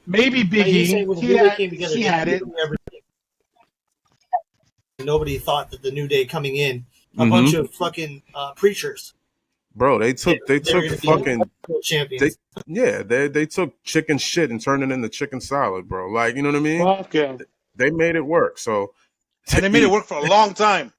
Maybe Big He's E. saying when the He New Day had, came together, he they had it. knew everything. Nobody thought that the New Day coming in, a Mhm. bunch of fucking preachers, bro, they took they're gonna be fucking world champions. they took chicken shit and turned it into chicken salad, bro. Like, you know what I mean? Fuck yeah. They made it work. So And they made it work for a long time.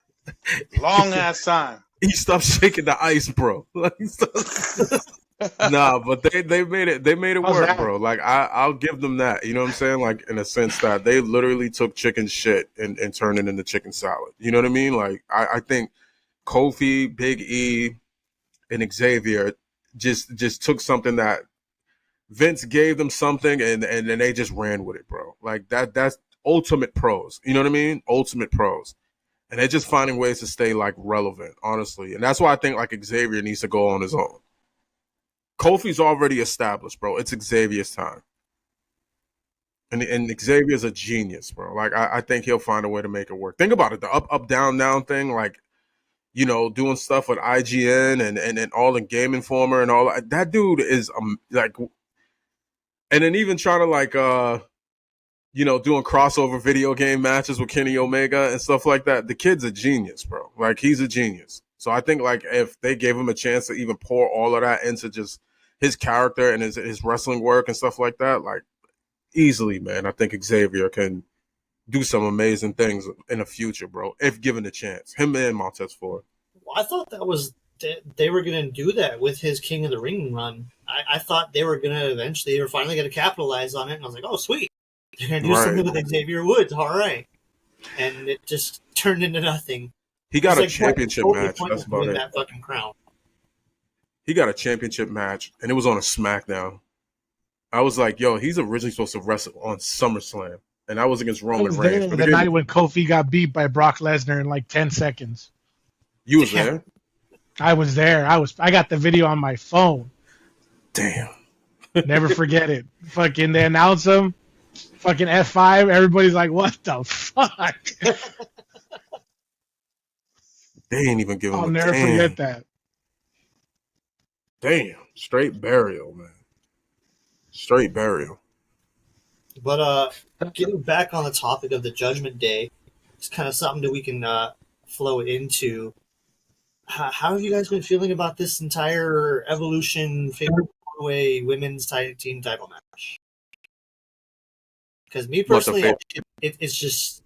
Long ass time. He stopped shaking the ice, bro. Like, nah, but they made it How's work, that? bro. Like I'll give them that. You know what I'm saying? Like in a sense that they literally took chicken shit and turned it into chicken salad. You know what I mean? Like I think Kofi, Big E, and Xavier just took something that Vince gave them something and then they just ran with it, bro. Like that's ultimate pros. You know what I mean? Ultimate pros. And they're just finding ways to stay like relevant, honestly. And that's why I think like Xavier needs to go on his own. Kofi's already established, bro. It's Xavier's time. And Xavier's a genius, bro. Like I think he'll find a way to make it work. Think about it, the up, down, down thing, like, you know, doing stuff with IGN and all in Game Informer and all that. That dude is like And then even trying to like doing crossover video game matches with Kenny Omega and stuff like that. The kid's a genius, bro. Like, he's a genius. So I think like if they gave him a chance to even pour all of that into just his character and his wrestling work and stuff like that, like easily, man, I think Xavier can do some amazing things in the future, bro, if given a chance. Him and Montez Ford. Well, I thought they were going to do that with his King of the Ring run. I thought they were going to eventually, they were finally going to capitalize on it, and I was like, oh, sweet. They're going to do something with Xavier Woods. All right. And it just turned into nothing. He got a championship match. That's about it. That fucking crown. He got a championship match, and it was on a SmackDown. I was like, yo, he's originally supposed to wrestle on SummerSlam, and that was against Roman Reigns. The night when Kofi got beat by Brock Lesnar in like 10 seconds. You was there? I was there. I got the video on my phone. Damn. Never forget it. Fucking they announce him. Fucking F5. Everybody's like, what the fuck? They ain't even give him I'll never forget that. Damn. Straight burial, man. Straight burial. But getting back on the topic of the Judgment Day, it's kind of something that we can flow into. How have you guys been feeling about this entire Evolution Favorite Way women's team title match? Because me personally, it's just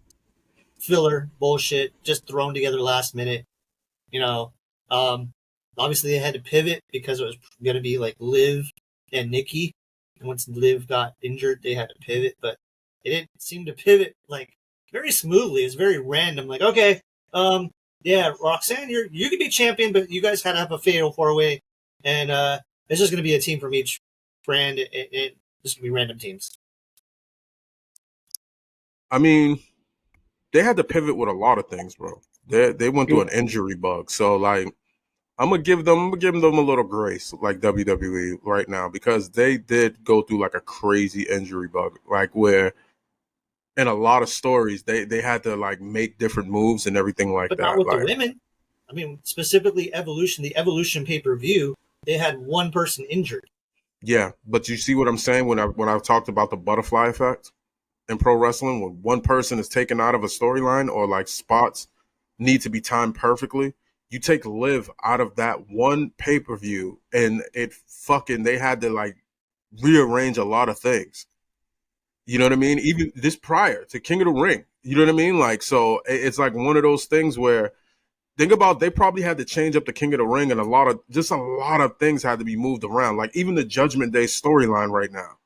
filler bullshit, just thrown together last minute. Obviously they had to pivot because it was going to be like Liv and Nikki. And once Liv got injured, they had to pivot, but it didn't seem to pivot like very smoothly. It's very random. Like, okay, yeah, Roxanne, you could be champion, but you guys had to have a fatal 4-way, and it's just going to be a team from each brand. It's just going to be random teams. I mean, they had to pivot with a lot of things, bro. They went through an injury bug, so like I'm gonna give them a little grace, like WWE right now, because they did go through like a crazy injury bug, like where in a lot of stories they had to like make different moves and everything like that. But not with like, the women. I mean, specifically Evolution, the Evolution pay-per-view, they had one person injured. Yeah, but you see what I'm saying when I talked about the butterfly effect in pro wrestling, when one person is taken out of a storyline or like spots need to be timed perfectly. You take Liv out of that one pay-per-view and they had to like rearrange a lot of things. You know what I mean? Even this prior to King of the Ring. You know what I mean? Like, so it's like one of those things where think about they probably had to change up the King of the Ring and a lot of things had to be moved around. Like even the Judgment Day storyline right now.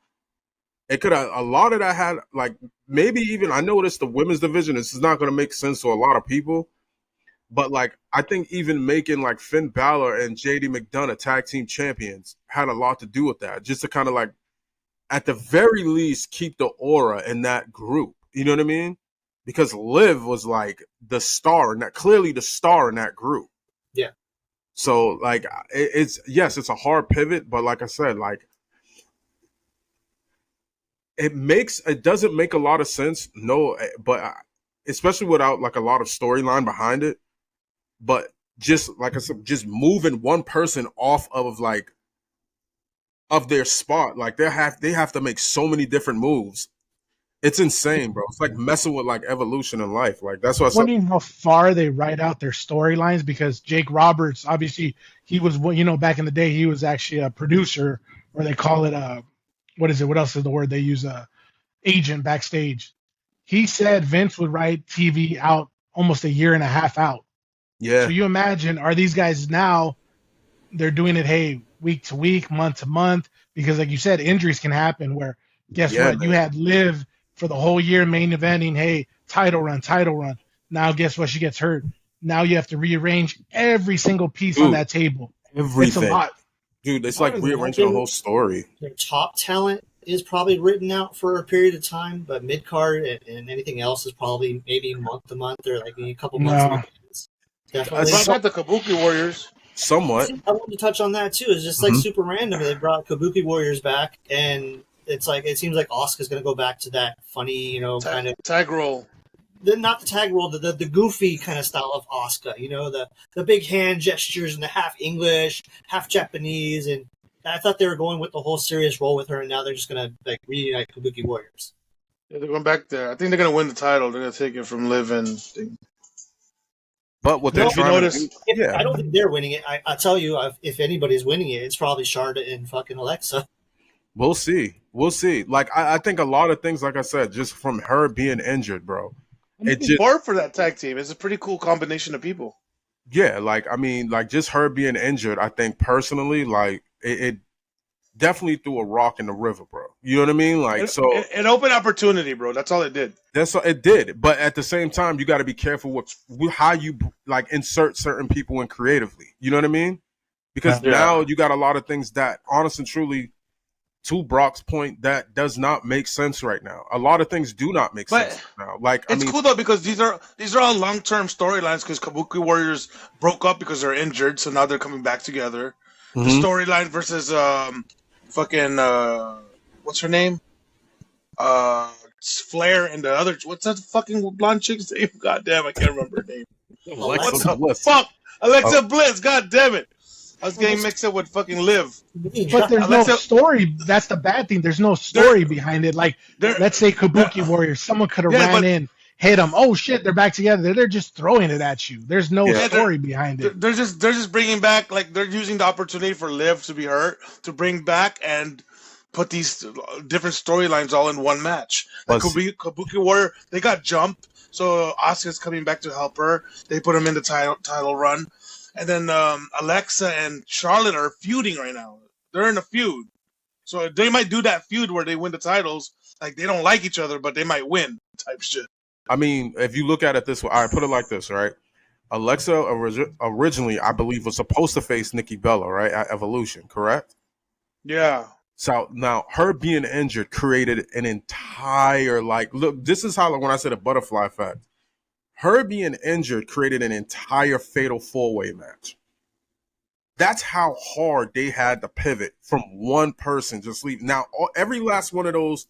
It could have a lot of that had like maybe even I noticed the women's division. This is not going to make sense to a lot of people. But, like, I think even making, like, Finn Balor and JD McDonough tag team champions had a lot to do with that. Just to kind of, like, at the very least, keep the aura in that group. You know what I mean? Because Liv was, like, clearly the star in that group. Yeah. So, like, it's a hard pivot. But, like I said, like, it doesn't make a lot of sense. No, but especially without, like, a lot of storyline behind it. But just like I said, just moving one person off of their spot, like they have to make so many different moves. It's insane, bro. It's like messing with like evolution in life. Like that's what I'm wondering how far they write out their storylines because Jake Roberts, obviously, he was back in the day he was actually a producer, or they call it what is it? What else is the word they use? Agent backstage. He said Vince would write TV out almost a year and a half out. Yeah. So you imagine, are these guys now, they're doing it, hey, week to week, month to month, because like you said, injuries can happen where, guess what? Man. You had Liv for the whole year main eventing, hey, title run. Now guess what? She gets hurt. Now you have to rearrange every single piece on that table. Everything. It's a lot. Dude, it's like rearranging the whole story. Their top talent is probably written out for a period of time, but mid-card and anything else is probably maybe month to month or like a couple months. Definitely. Brought back the Kabuki Warriors. Somewhat. I wanted to touch on that too. It's just like super random. They brought Kabuki Warriors back, and it's like it seems like Asuka's going to go back to that funny, kind of tag roll. Not the tag roll, the goofy kind of style of Asuka. The big hand gestures and the half English, half Japanese, and I thought they were going with the whole serious role with her, and now they're just gonna like reunite Kabuki Warriors. Yeah, they're going back there. I think they're gonna win the title. They're gonna take it from Liv and Sting. But what they're No, trying to do, I don't think they're winning it. I'll tell you, if anybody's winning it, it's probably Charlotte and fucking Alexa. we'll see. We'll see. Like I think a lot of things, like I said, just from her being injured, bro. I'm It looking just forward for that tag team. It's a pretty cool combination of people. yeah, like I mean, like just her being injured, I think personally, like it definitely threw a rock in the river, bro. You know what I mean? Like It opened opportunity, bro. That's all it did. that's what it did. But at the same time, you got to be careful with how you like insert certain people in creatively. You know what I mean? Because now you got a lot of things that, honest and truly, to Brock's point, that does not make sense right now. A lot of things do not make sense right now. Like It's cool though because these are all long-term storylines because Kabuki Warriors broke up because they're injured, so now they're coming back together. The storyline versus fucking what's her name? Flair and the other what's that fucking blonde chick's name? God damn, I can't remember her name. Alexa Bliss. Fuck, Alexa Bliss. God damn it, I was getting mixed up with fucking Liv. But there's no story. That's the bad thing. There's no story behind it. Like, let's say Kabuki Warriors, someone could have ran in, hit them. Oh shit, they're back together. They're just throwing it at you. There's no story behind it. They're just bringing back, like, they're using the opportunity for Liv to be hurt to bring back and put these different storylines all in one match. Like Kabuki Warrior, they got jumped, so Asuka's coming back to help her. They put him in the title run. And then Alexa and Charlotte are feuding right now. They're in a feud. So they might do that feud where they win the titles. Like, they don't like each other, but they might win type shit. I mean, if you look at it this way, I put it like this, right? Alexa originally, I believe, was supposed to face Nikki Bella, right, at Evolution, correct? Yeah. So now her being injured created an entire, like, look, this is how, like, when I said a butterfly effect, her being injured created an entire fatal four-way match. That's how hard they had to pivot from one person just leave. Now, every last one of those,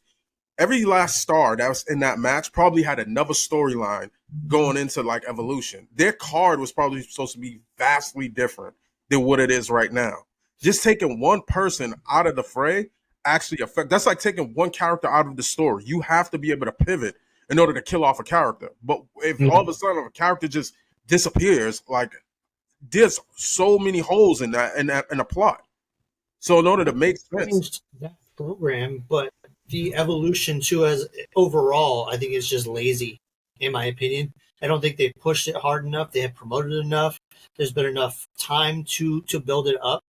every last star that was in that match probably had another storyline going into like Evolution. Their card was probably supposed to be vastly different than what it is right now. Just taking one person out of the fray actually that's like taking one character out of the story. You have to be able to pivot in order to kill off a character. But if all of a sudden a character just disappears, like there's so many holes in a plot. So in order to make sense, that program, but the Evolution 2 as overall, I think is just lazy, in my opinion. I don't think they've pushed it hard enough. They have promoted it enough. There's been enough time to build it up.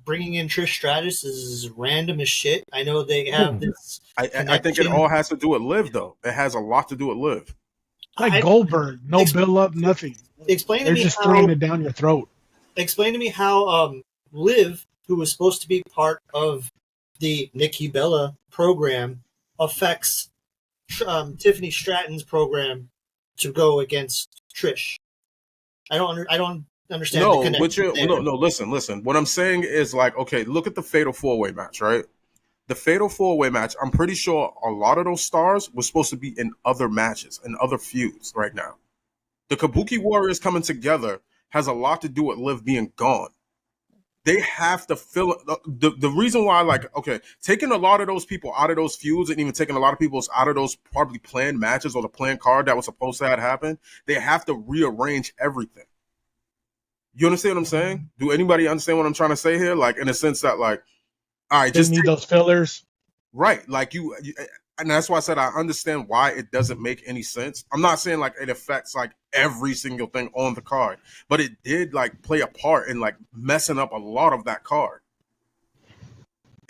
Bringing in Trish Stratus is random as shit. I know they have this. I think it all has to do with Liv, though. It has a lot to do with Liv. Like Goldberg, no build up, nothing. Explain to me They're just how, throwing it down your throat. Explain to me how Liv, who was supposed to be part of the Nikki Bella program, affects Tiffany Stratton's program to go against Trish. I don't understand the connection. No, listen. What I'm saying is, like, okay, look at the Fatal 4-Way match, right? The Fatal 4-Way match, I'm pretty sure a lot of those stars were supposed to be in other matches, in other feuds right now. The Kabuki Warriors coming together has a lot to do with Liv being gone. They have to fill the reason why, like, okay, taking a lot of those people out of those feuds and even taking a lot of people out of those probably planned matches or the planned card that was supposed to have happened, they have to rearrange everything. You understand what I'm saying? Do anybody understand what I'm trying to say here? Like, in a sense that, like, all right, just need those fillers. Right. Like you, and that's why I said I understand why it doesn't make any sense. I'm not saying like it affects like every single thing on the card, but it did like play a part in like messing up a lot of that card.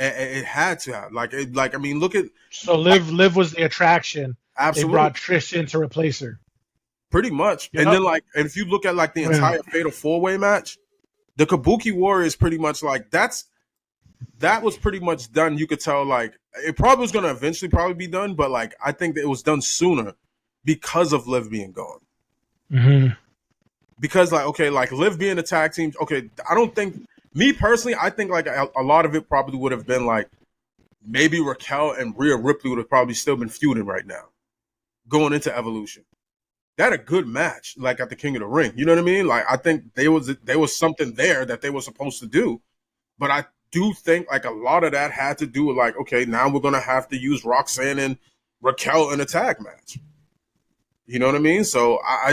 It had to have I mean, look at so Liv was the attraction. Absolutely, they brought Trish in to replace her. Pretty much. Yep. And then like, and if you look at like the entire Fatal 4-Way match, the Kabuki Warriors pretty much like that was pretty much done. You could tell like it probably was going to eventually probably be done, but like I think that it was done sooner because of Liv being gone. Mm-hmm. Because like, okay, like Liv being a tag team. Okay, I don't think, me personally, I think like a lot of it probably would have been like maybe Raquel and Rhea Ripley would have probably still been feuding right now going into Evolution. They had a good match, like at the King of the Ring. You know what I mean? Like I think there was something there that they were supposed to do, but I do think like a lot of that had to do with like, okay, now we're gonna have to use Roxanne and Raquel in a tag match. You know what I mean? So I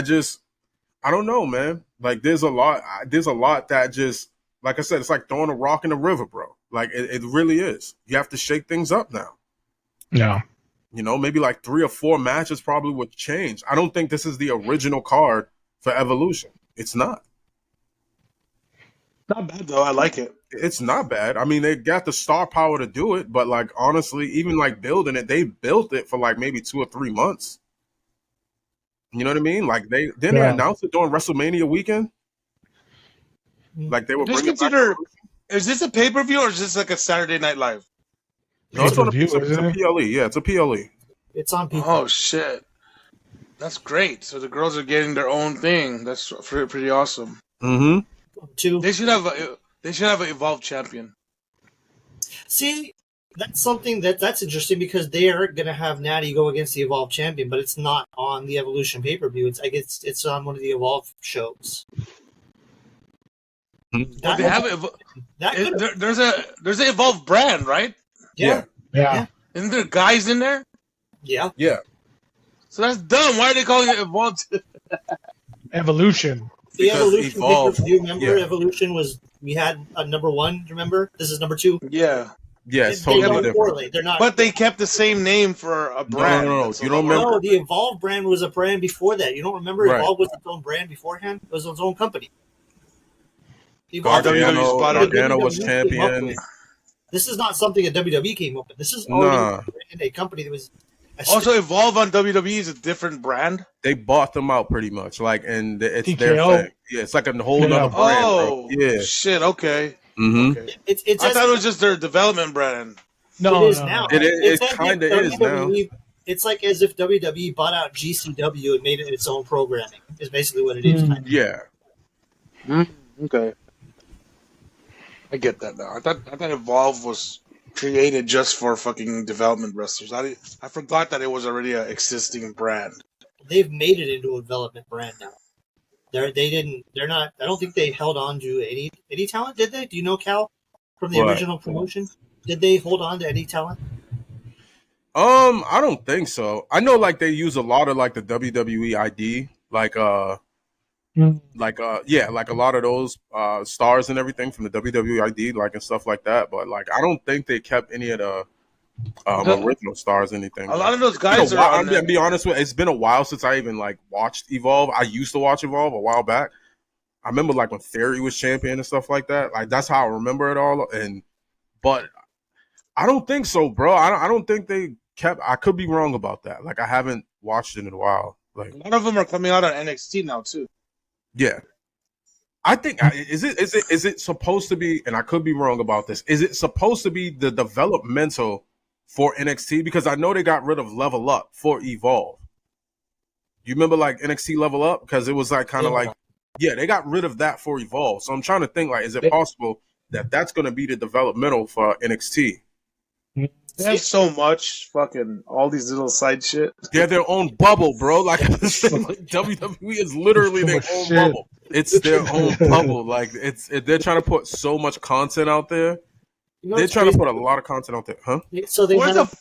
don't know, man. Like there's a lot that just, like I said, it's like throwing a rock in the river, bro. Like it really is. You have to shake things up now. Yeah. You know, maybe like 3 or 4 matches probably would change. I don't think this is the original card for Evolution. It's not. Not bad though. I like it. It's not bad. I mean, they got the star power to do it, but like honestly, even like building it, they built it for like maybe 2 or 3 months. You know what I mean? Like they announced it during WrestleMania weekend. Like they were Just bringing consider, back. is this a pay-per-view or is this like a Saturday Night Live? No, it's on a Pay-per-view, PLE. Yeah, it's a PLE. It's on people. Oh shit, that's great. So the girls are getting their own thing. That's pretty awesome. Mm-hmm. Two. They should have an Evolve champion. See, that's something that's interesting because they are going to have Natty go against the Evolve champion, but it's not on the Evolution pay-per-view. It's on one of the Evolve shows. Well, they have there's an Evolve brand, right? Yeah. Isn't there guys in there? Yeah. Yeah. So that's dumb. Why are they calling it Evolve? Evolution. The Because Evolution Evolve, pay-per-view, remember? yeah. Evolution we had a number 1, remember? This is number 2. Yeah. Yeah, it's They totally don't different. correlate. They're not. But they kept the same name for a brand. No. That's You what don't I'm- remember? No, the Evolve brand was a brand before that. You don't remember? Right. Evolve was its own brand beforehand. It was its own company. Evolve- Gargano was WWE came up champion. with. This is not something that WWE came up with. This is Nah. already a company that was. Also, Evolve on WWE is a different brand. They bought them out pretty much. Like, and it's TKO. their thing. Yeah, it's like a whole nother brand. Oh, Bro. Yeah. shit. Okay. Mm-hmm. Okay. It's I just, thought it was just their development brand. No, it is no. now. It It's as if kinda is WWE It's like as if WWE bought out GCW and made it its own programming. Is basically what it is. kind of. Yeah. Okay. I get that now. I thought Evolve was created just for fucking development wrestlers. I forgot that it was already an existing brand. They've made it into a development brand now. They're not. I don't think they held on to any talent. Did they? Do you know, Cal, from the What? original promotion? Did they hold on to any talent? I don't think so. I know like they use a lot of like the WWE ID, like a lot of those stars and everything from the WWE ID, like and stuff like that. But like I don't think they kept any of the original stars or anything. A lot of those guys It's been a are while- on I'm gonna that. be honest with you, it's been a while since I even like watched Evolve. I used to watch Evolve a while back. I remember like when Theory was champion and stuff like that. Like that's how I remember it all. But I don't think so, bro. I don't think they kept. I could be wrong about that. Like I haven't watched it in a while. Like A lot of them are coming out on NXT now too. yeah, I think is it supposed to be? And I could be wrong about this. Is it supposed to be the developmental for NXT? Because I know they got rid of Level Up for Evolve. You remember like NXT Level Up because it was like kind of like they got rid of that for Evolve. So I'm trying to think like, is it possible that that's going to be the developmental for NXT? They have so much fucking all these little side shit. They're their own bubble, bro. Like WWE is literally So their much own shit. bubble. It's their own bubble. Like they're trying to put so much content out there. You know They're what's trying to crazy? put a lot of content out there, huh? So they Where's have the?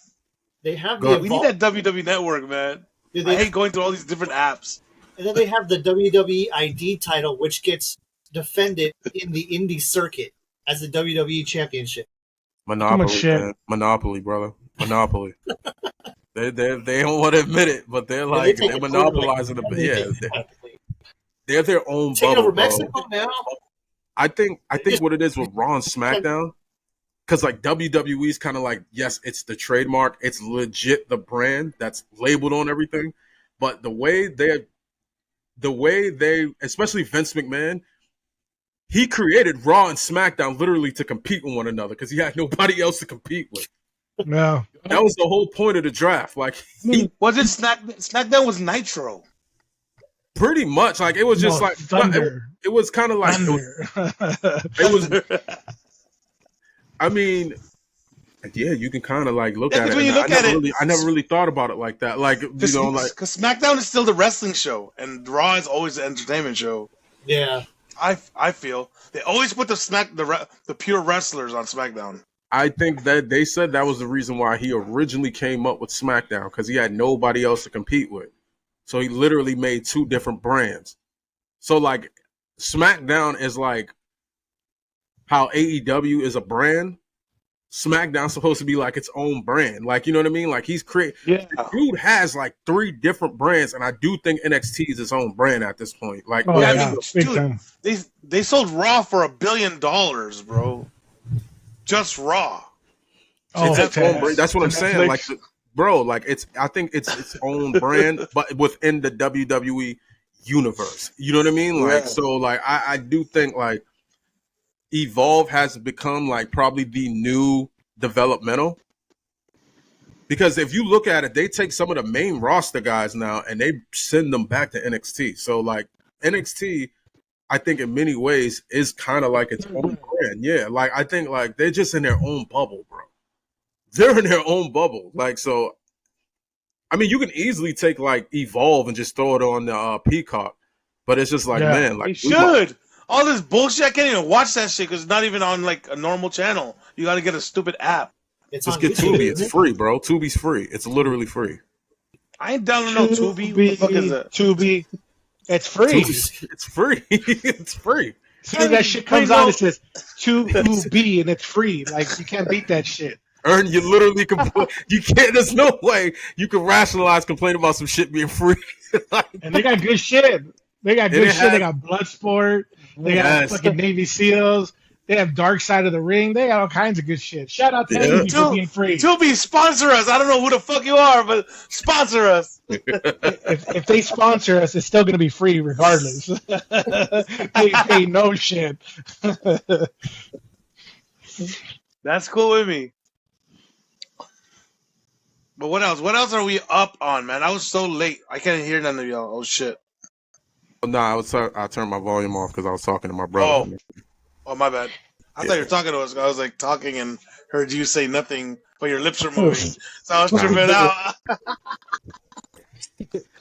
they have Go the ahead. We need Evolve, that WWE Network, man. Dude, I they- hate going through all these different apps. and then they have the WWE ID title, which gets defended in the indie circuit as the WWE Championship. Monopoly, shit. man. Monopoly, brother. Monopoly. they don't want to admit it, but they're And like they they're take it over, monopolizing like, it. But everything, yeah, practically. they're their own Taking bubble, over bro. Mexico now. I think what it is with Raw and SmackDown, because like WWE's kind of like, yes, it's the trademark, it's legit the brand that's labeled on everything, but the way they, especially Vince McMahon, he created Raw and SmackDown literally to compete with one another because he had nobody else to compete with. No. That was the whole point of the draft. Like Was it SmackDown was Nitro? pretty much, like it was just No, like Thunder. it was kind of like Thunder. it was. I mean, yeah, you can kind of like look Yeah, at 'cause it. when you and look I at never it- I never really thought about it like that. Like you know, like Because SmackDown is still the wrestling show, and Raw is always the entertainment show. Yeah. I feel they always put the pure wrestlers on SmackDown. I think that they said that was the reason why he originally came up with SmackDown, because he had nobody else to compete with. So he literally made 2 different brands. So like SmackDown is like how AEW is a brand. SmackDown's supposed to be like its own brand. Like, you know what I mean? Like he's Yeah. Dude has like 3 different brands, and I do think NXT is its own brand at this point. Like, They sold Raw for $1 billion, bro. Just Raw. Oh, that's what I'm saying. Netflix. Like, bro, like I think it's its own brand, but within the WWE universe. You know what I mean? Like, so like I do think like Evolve has become like probably the new developmental. Because if you look at it, they take some of the main roster guys now and they send them back to NXT. So like NXT, I think in many ways is kind of like its own brand. Yeah, like I think like they're just in their own bubble, bro. They're in their own bubble. Like, so, I mean, you can easily take like Evolve and just throw it on the Peacock, but it's just like, man, like you should. All this bullshit, I can't even watch that shit because it's not even on like a normal channel. You got to get a stupid app. Just get Tubi. It's free, bro. Tubi's free. It's literally free. I ain't downloading no Tubi. What the fuck is that? Tubi. It's free. It's free. It's free. As soon as that shit comes on, it says Tubi and it's free. Like, you can't beat that shit. Ern, you literally you can't. There's no way you can rationalize complaining about some shit being free. And they got good shit. They got good shit. They got Bloodsport. They got fucking Navy SEALs. They have Dark Side of the Ring. They got all kinds of good shit. Shout out to Tubi for being free. Tubi, sponsor us. I don't know who the fuck you are, but sponsor us. If they sponsor us, it's still going to be free regardless. They pay no shit. That's cool with me. But what else? What else are we up on, man? I was so late. I can't hear none of y'all. Oh, shit. Nah, I turned my volume off because I was talking to my brother. Oh, my bad. I thought you were talking to us. I was like talking and heard you say nothing, but your lips are moving. So I was tripping out.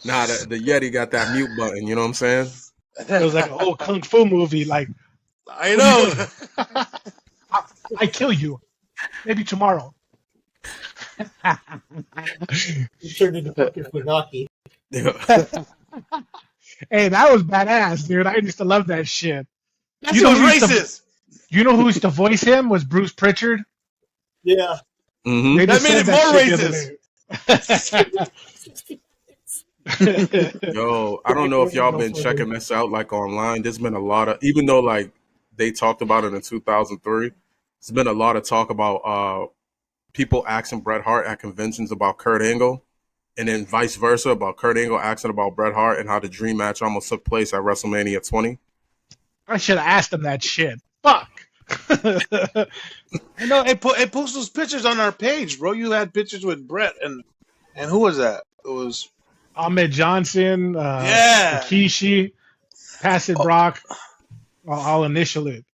Nah, the Yeti got that mute button. You know what I'm saying? It was like an old kung fu movie. Like, I know. I kill you. Maybe tomorrow. You turned into fucking Funaki. Hey, that was badass, dude. I used to love that shit. That shit was racist. You know who used to voice him? Was Bruce Pritchard. Yeah. Mm-hmm. That made it more racist. Yo, I don't know if y'all been checking this out like online. There's been a lot of, even though like they talked about it in 2003, there's been a lot of talk about people asking Bret Hart at conventions about Kurt Angle, and then vice versa about Kurt Angle asking about Bret Hart and how the dream match almost took place at WrestleMania 20. I should have asked him that shit. Fuck. I know it posts those pictures on our page, bro. You had pictures with Bret and who was that? It was Ahmed Johnson, Rikishi, Passett Brock. I'll initial it.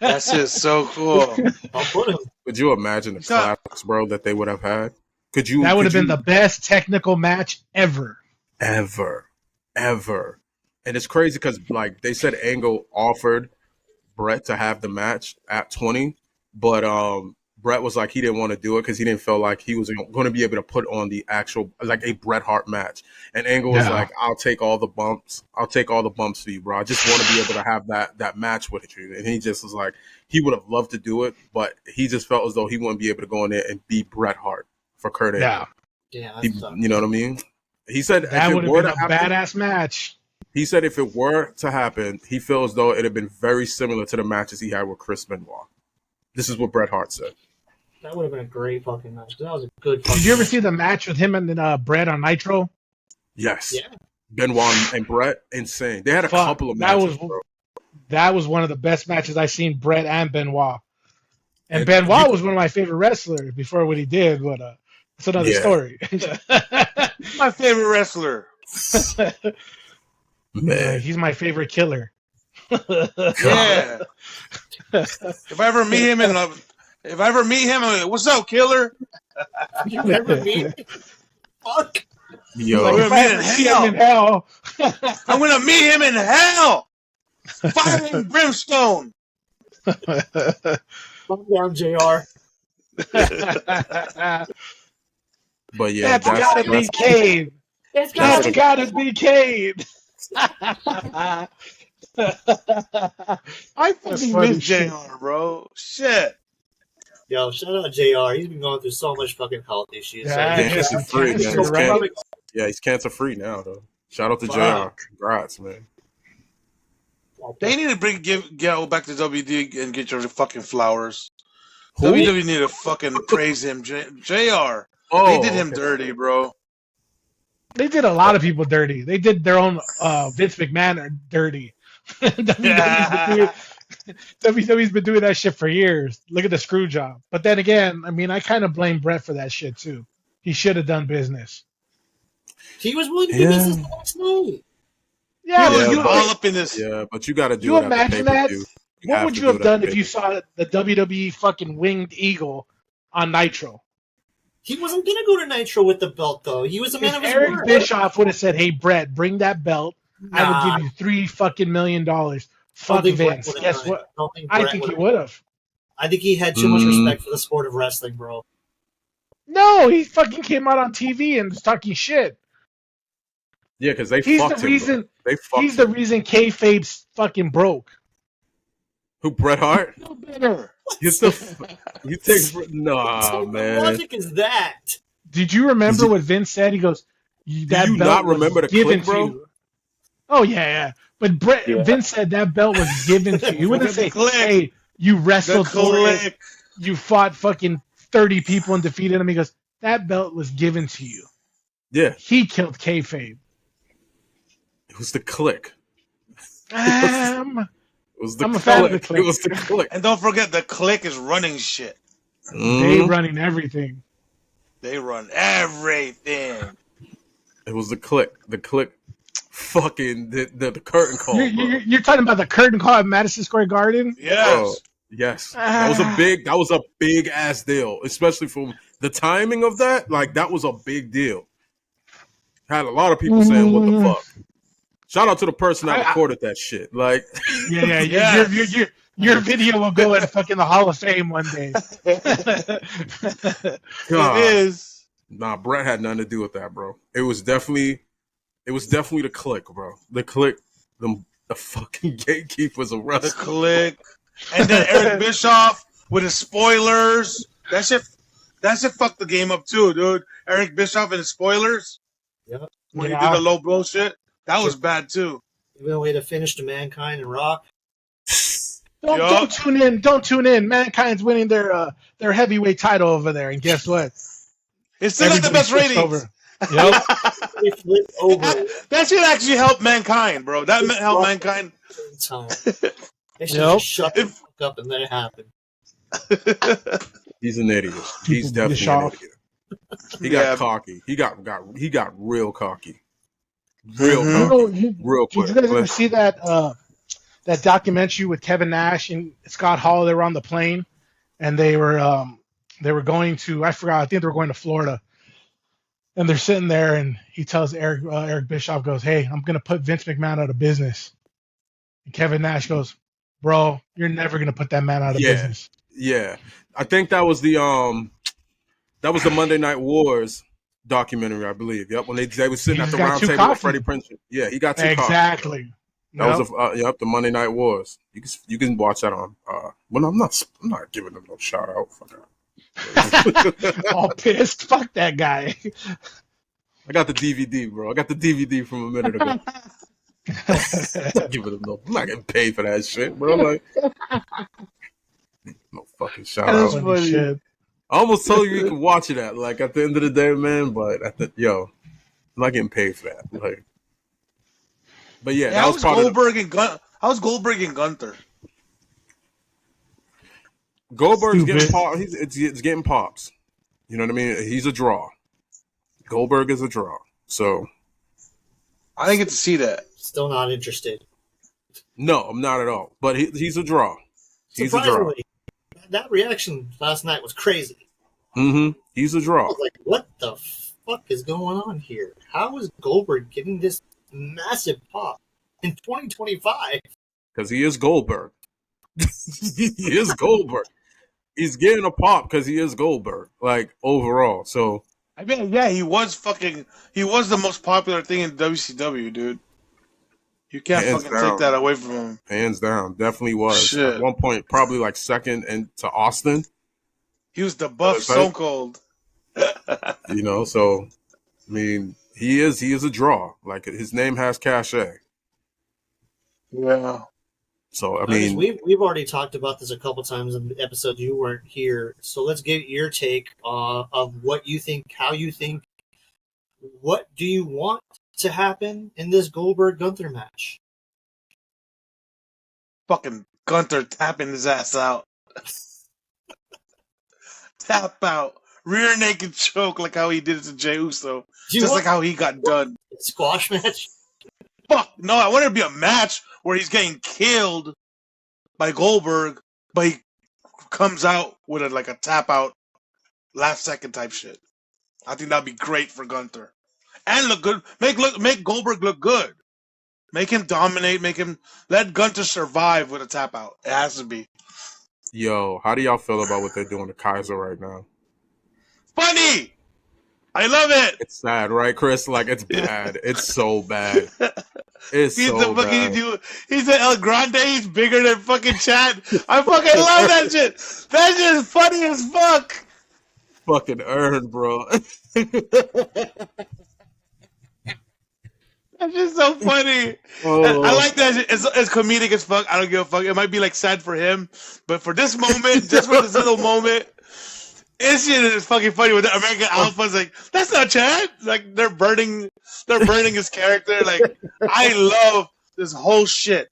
That's just so cool. I'll put him. Could you imagine the classics, bro, that they would have had? Could you? That would have been the best technical match ever. Ever. And it's crazy because, like, they said Angle offered Bret to have the match at 20, but Bret was like he didn't want to do it because he didn't feel like he was going to be able to put on the actual, like, a Bret Hart match. And Angle was like, I'll take all the bumps. I'll take all the bumps for you, bro. I just want to be able to have that match with you. And he just was like, he would have loved to do it, but he just felt as though he wouldn't be able to go in there and beat Bret Hart for Kurt Angle. Yeah. You know what I mean? He said that would have been a badass match. He said if it were to happen, he feels as though it would have been very similar to the matches he had with Chris Benoit. This is what Bret Hart said. That would have been a great fucking match. That was a good fucking Did you ever see the match with him and Bret on Nitro? Yes. Yeah. Benoit and Bret, insane. They had a couple of matches, that was one of the best matches I've seen Bret and Benoit. And Benoit was one of my favorite wrestlers before what he did, but it's another story. My favorite wrestler. Man. He's my favorite killer. Yeah. If I ever meet him, I'm like, what's up, killer? You ever meet? Fuck. Yo. I'm gonna meet him in hell. I'm gonna meet him in hell. Fire and brimstone. Calm down, JR. But yeah, That's gotta be Kane. It's That's gotta gotta be Kane. I fucking miss JR, bro. Shit. Yo, shout out JR. He's been going through so much fucking health issues. Yeah, cancer free, man. right? He's cancer free now, though. Shout out to JR. Congrats, man. They need to get back to WD and get your fucking flowers. Who? WWE need to fucking praise him. JR. Oh, They did him dirty, bro. They did a lot of people dirty. They did their own Vince McMahon dirty. WWE's been doing that shit for years. Look at the screw job. But then again, I mean, I kind of blame Brett for that shit too. He should have done business. He was willing to do business the next night. Yeah, He was but all up in this. Yeah, but you got to do you it. imagine that? What would you have done if you saw? saw the WWE fucking winged eagle on Nitro? He wasn't gonna go to Nitro with the belt though. He was a man If of his Eric word. Bischoff would have said, "Hey, Brett, bring that belt. I would give you $3 fucking million." Fuck Vince. Guess what? I think he would have. I think he had too much respect for the sport of wrestling, bro. No, he fucking came out on TV and was talking shit. Yeah, because they He's fucked the him. reason. They fucked He's the him. reason kayfabe's fucking broke. Who, Bret Hart? No better. You take What man. logic is that? Did you remember what Vince said? He goes, "That you belt not was remember the given clip, bro? to you." Oh yeah. But Vince said that belt was given to you. He wouldn't say, "Hey, you wrestled for it. You fought fucking 30 people and defeated him." He goes, "That belt was given to you." Yeah, He killed kayfabe. it was the click. I'm It was the a click. fan of the Click. It was the click. And don't forget, the Click is running shit. They running everything. They run everything. It was the click. The click. Fucking the curtain call. You're talking about the curtain call at Madison Square Garden? Yes. Bro, yes, that was a big ass deal, especially from the timing of that. Like that was a big deal. Had a lot of people saying, "What the fuck?" Shout out to the person that recorded that shit. Like, Yeah. Yes. Your video will go in fucking the Hall of Fame one day. God. It is. Nah, Brett had nothing to do with that, bro. It was definitely the click, bro. The click, the fucking gatekeepers around. The Click. And then Eric Bischoff with his spoilers. That shit fucked the game up too, dude. Eric Bischoff and his spoilers. Yep. When he did the low blow shit. That was bad too. Even a way to finish to Mankind and Rock. Don't tune in. Don't tune in. Mankind's winning their heavyweight title over there, and guess what? It's still like the best switched ratings. over. Yep. They flipped over That shit actually helped Mankind, bro. That helped Mankind. time. They should just shut the fuck up and let it happen. He's an idiot. He's definitely an idiot. He got cocky. He got real cocky. Real cocky. Real quick. Did you guys ever see that documentary with Kevin Nash and Scott Hall? They were on the plane, and they were going to, I forgot, I think they were going to Florida. And they're sitting there, and he tells Eric Bischoff, goes, "Hey, I'm going to put Vince McMahon out of business." And Kevin Nash goes, "Bro, you're never going to put that man out of business." Yeah. I think that was the Monday Night Wars documentary, I believe. Yep, when they were sitting at the round table with Freddie Prinze. Yeah, he got too exactly. cocky. That was the Monday Night Wars. You can watch that on. Well, I'm not giving them no shout out. Fuck that. All pissed. Fuck that guy. I got the DVD, bro. I got the DVD from a minute ago. I'm not getting paid for that shit, bro. Like, no fucking shout out. Shit. I almost told you can watch it at the end of the day, man. But I'm not getting paid for that. Like, but yeah, that was Goldberg and how's Goldberg and Gunther? Goldberg's getting pops. It's getting pops. You know what I mean? He's a draw. Goldberg is a draw. So I didn't get to see that. Still not interested. No, I'm not at all. But he's a draw. He's a draw. Surprisingly, that reaction last night was crazy. Mm-hmm. He's a I draw. was like, what the fuck is going on here? How is Goldberg getting this massive pop in 2025? because he is Goldberg. He is Goldberg. He's getting a pop because he is Goldberg, like, overall. So, I mean, yeah, he was the most popular thing in WCW, dude. You can't hands fucking down, take that away from him. hands down, definitely was. Shit. At one point, probably like second to Austin. He was the buff Stone Cold. You know, so I mean, he is a draw. Like, his name has cachet. Yeah. So I mean, we've already talked about this a couple times in the episode. You weren't here, so let's get your take of what you think, how you think. What do you want to happen in this Goldberg Gunther match? Fucking Gunther tapping his ass out. Tap out. Rear naked choke like how he did it to Jey Uso. Just like how he got done. Squash match? Fuck. No, I want it to be a match where he's getting killed by Goldberg, but he comes out with a tap out last second type shit. I think that'd be great for Gunther. And look good. Make Goldberg look good. Make him dominate, let Gunther survive with a tap out. It has to be. yo, how do y'all feel about what they're doing to Kaiser right now? Funny! I love it! It's sad, right, Chris? Like, it's bad. It's so bad. It's so bad. He's an El Grande. He's bigger than fucking Chad. I fucking love that shit. That shit is funny as fuck. Fucking earned, bro. That's just so funny. Oh. I like that shit. It's comedic as fuck. I don't give a fuck. It might be like sad for him, but for this moment, just for this little moment, this shit is fucking funny. With the American Alpha's like, that's not Chad. Like, they're burning his character. Like, I love this whole shit.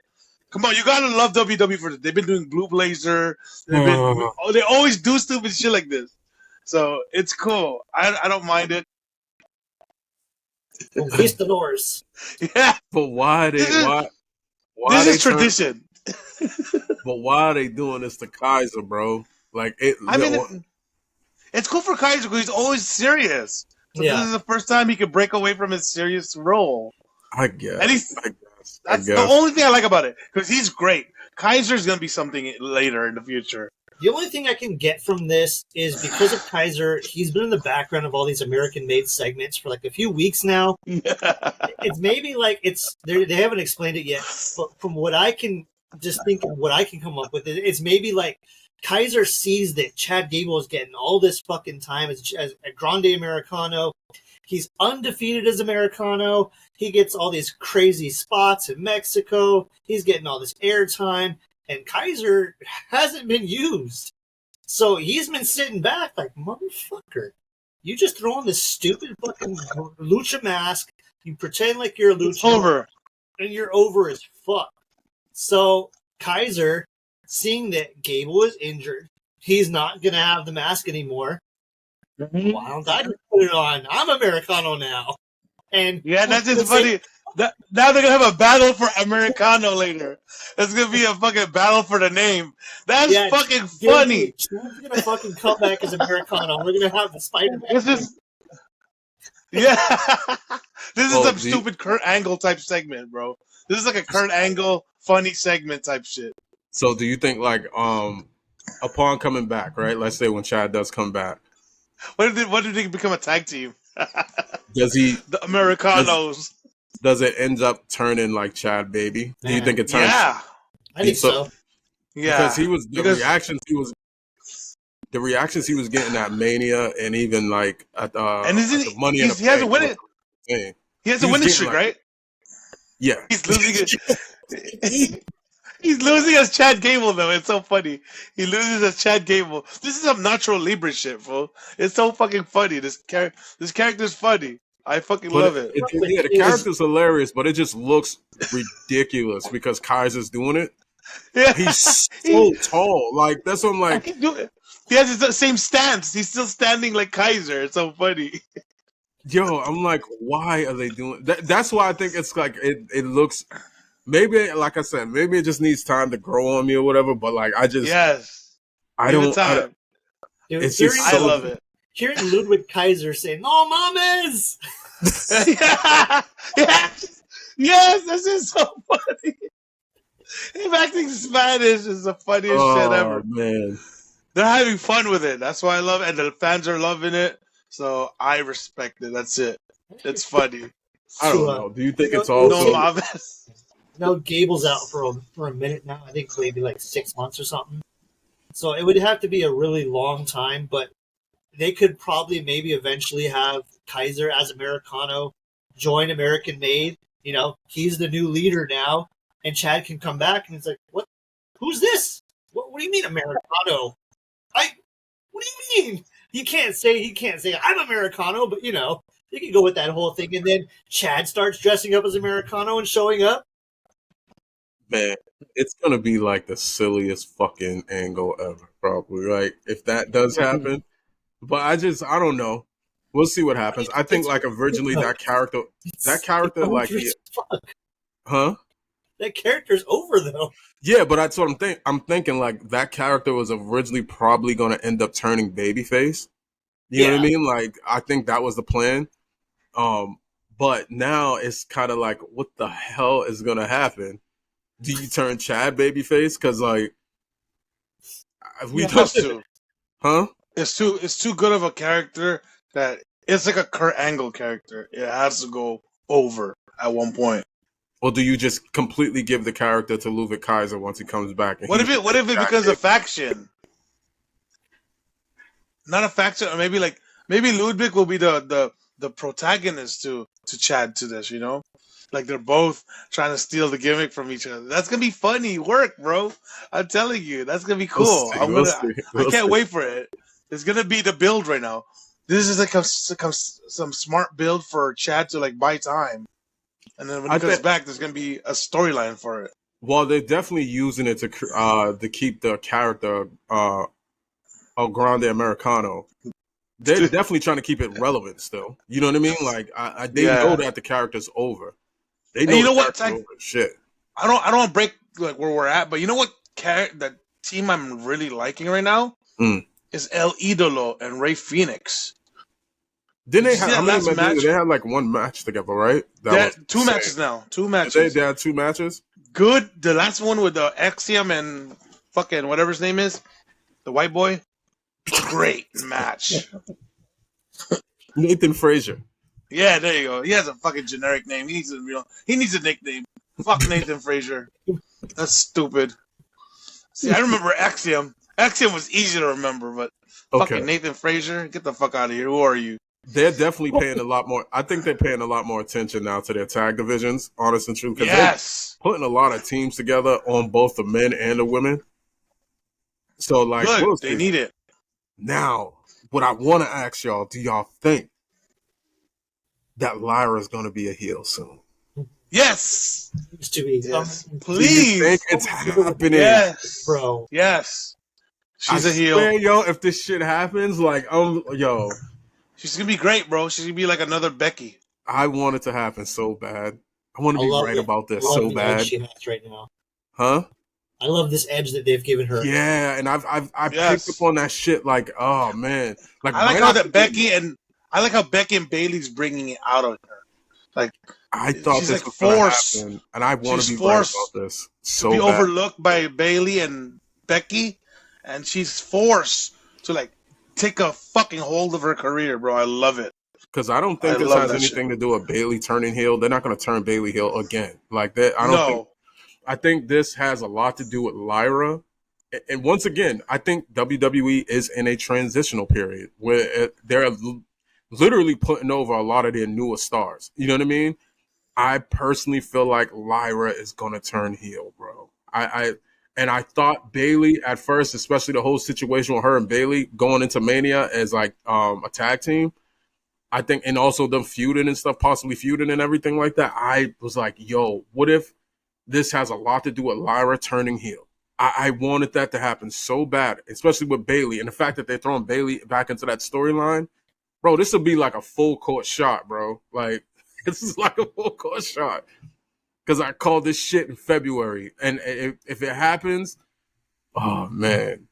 Come on, you gotta love WWE for this. They've been doing Blue Blazer. They always do stupid shit like this. So it's cool. I don't mind it. Conquistadors. Yeah. But why this is tradition. But why are they doing this to Kaiser, bro? Like, it's cool for Kaiser because he's always serious. So This is the first time he could break away from his serious role. I guess. And that's the only thing I like about it because he's great. Kaiser's gonna be something later in the future. The only thing I can get from this is because of Kaiser, he's been in the background of all these American-made segments for like a few weeks now. Yeah. It's maybe like they haven't explained it yet, but from what I can just think of what I can come up with, it's maybe like Kaiser sees that Chad Gable is getting all this fucking time as a Grande Americano. He's undefeated as Americano. He gets all these crazy spots in Mexico. He's getting all this airtime. And Kaiser hasn't been used. So he's been sitting back like, motherfucker, you just throw on this stupid fucking lucha mask. You pretend like you're a lucha. Over. And you're over as fuck. So Kaiser, seeing that Gable is injured, he's not going to have the mask anymore. Mm-hmm. Why don't I just put it on? I'm Americano now. And yeah, that's just funny. Now they're going to have a battle for Americano later. It's going to be a fucking battle for the name. That's fucking funny. We're going to fucking come back as Americano. We're going to have the Spider-Man. This is some stupid Kurt Angle type segment, bro. This is like a Kurt Angle funny segment type shit. So do you think, like, upon coming back, right? Let's say when Chad does come back. What did they become a tag team? Does he... The Americanos. Does it end up turning like Chad Baby? Do you think it turns? Yeah, I think so. Yeah, because the reactions he was getting at Mania and even like at the Money in the Bank. He has a winning. He has a winning streak, right? Yeah, he's losing it. He's losing as Chad Gable though. It's so funny. He loses as Chad Gable. This is some natural Libre shit, bro. It's so fucking funny. This character's funny. I fucking love it. Yeah, the character's hilarious, but it just looks ridiculous because Kaiser's doing it. Yeah. He's so tall. Like, that's what I'm like. He has the same stance. He's still standing like Kaiser. It's so funny. Yo, I'm like, why are they doing that? That's why I think it's like it looks. Maybe, like I said, maybe it just needs time to grow on me or whatever. But like, I just I don't. It's just I love it. Hearing Ludwig Kaiser say, "No mames!" Yes, this is so funny. Him acting Spanish is the funniest shit ever. Oh man, They're having fun with it. That's why I love it, and the fans are loving it. So I respect it. That's it. It's funny. I don't know. Do you think it's also? No mames. No, Gable's out for a minute now. I think maybe like 6 months or something. So it would have to be a really long time, but they could probably maybe eventually have Kaiser as Americano join American Made. You know, he's the new leader now, and Chad can come back and it's like, what? Who's this? What do you mean Americano? What do you mean? He can't say I'm Americano, but you know, you can go with that whole thing, and then Chad starts dressing up as Americano and showing up. Man, it's gonna be like the silliest fucking angle ever, probably. Like if that does happen, but I don't know. We'll see what happens. I think like originally that character like huh? That character's over though. Yeah, but that's what I'm thinking like that character was originally probably gonna end up turning babyface. You know what I mean? Like I think that was the plan. But now it's kind of like, what the hell is gonna happen? Do you turn Chad babyface? Because like we have to, huh? It's too good of a character that it's like a Kurt Angle character. It has to go over at one point. Or do you just completely give the character to Ludwig Kaiser once he comes back? What if it becomes a faction? Not a faction, or maybe Ludwig will be the protagonist to Chad to this, you know? Like they're both trying to steal the gimmick from each other. That's gonna be funny work, bro. I'm telling you, that's gonna be cool. I can't wait for it. It's gonna be the build right now. This is like some smart build for Chad to like buy time, and then when he comes back, there's gonna be a storyline for it. Well, they're definitely using it to keep the character El Grande Americano. They're definitely trying to keep it relevant still. You know what I mean? Like they know that the character's over. They know, you know what? Shit. I don't want to break like where we're at, but you know what? The team I'm really liking right now is El Idolo and Rey Fenix. Didn't they have match? They had like one match together, right? Two matches now. 2 matches. They had 2 matches. Good. The last one with the Axiom and fucking whatever his name is, the white boy. Great match. Nathan Frazier. Yeah, there you go. He has a fucking generic name. He needs a nickname. Fuck Nathan Frazier. That's stupid. See, I remember Axiom. Axiom was easy to remember, but fucking Nathan Frazier, get the fuck out of here. Who are you? They're definitely paying a lot more. I think they're paying a lot more attention now to their tag divisions, honest and true. Because they're putting a lot of teams together on both the men and the women. So, like, they need it. Now, what I want to ask y'all, do y'all think that Lyra is going to be a heel soon? Yes. Used to be. Yes. Please. Do you think it's happening? Yes. Bro. Yes. She's a heel. Swear, yo, if this shit happens, like, yo. She's going to be great, bro. She's going to be like another Becky. I want it to happen so bad. I want to be right about this so bad. She has right now. Huh? I love this edge that they've given her. Yeah, and I've picked up on that shit. Like, oh man, like I like how Becky and Bailey's bringing it out of her. Like, I thought this like was forced, happen, and I want to be right about this so to be bad. Overlooked by Bailey and Becky, and she's forced to like take a fucking hold of her career, bro. I love it. Because I don't think this has anything to do with Bailey turning heel. They're not going to turn Bailey heel again. Like that, I don't think. I think this has a lot to do with Lyra. And once again, I think WWE is in a transitional period where they're literally putting over a lot of their newer stars. You know what I mean? I personally feel like Lyra is going to turn heel, bro. I thought Bailey at first, especially the whole situation with her and Bailey going into Mania as like a tag team. I think, and also them feuding and stuff, possibly feuding and everything like that. I was like, yo, what if this has a lot to do with Lyra turning heel? I wanted that to happen so bad, especially with Bailey. And the fact that they're throwing Bailey back into that storyline, bro, this will be like a full court shot, bro. Like, this is like a full court shot. Because I called this shit in February. And if it happens, oh, man.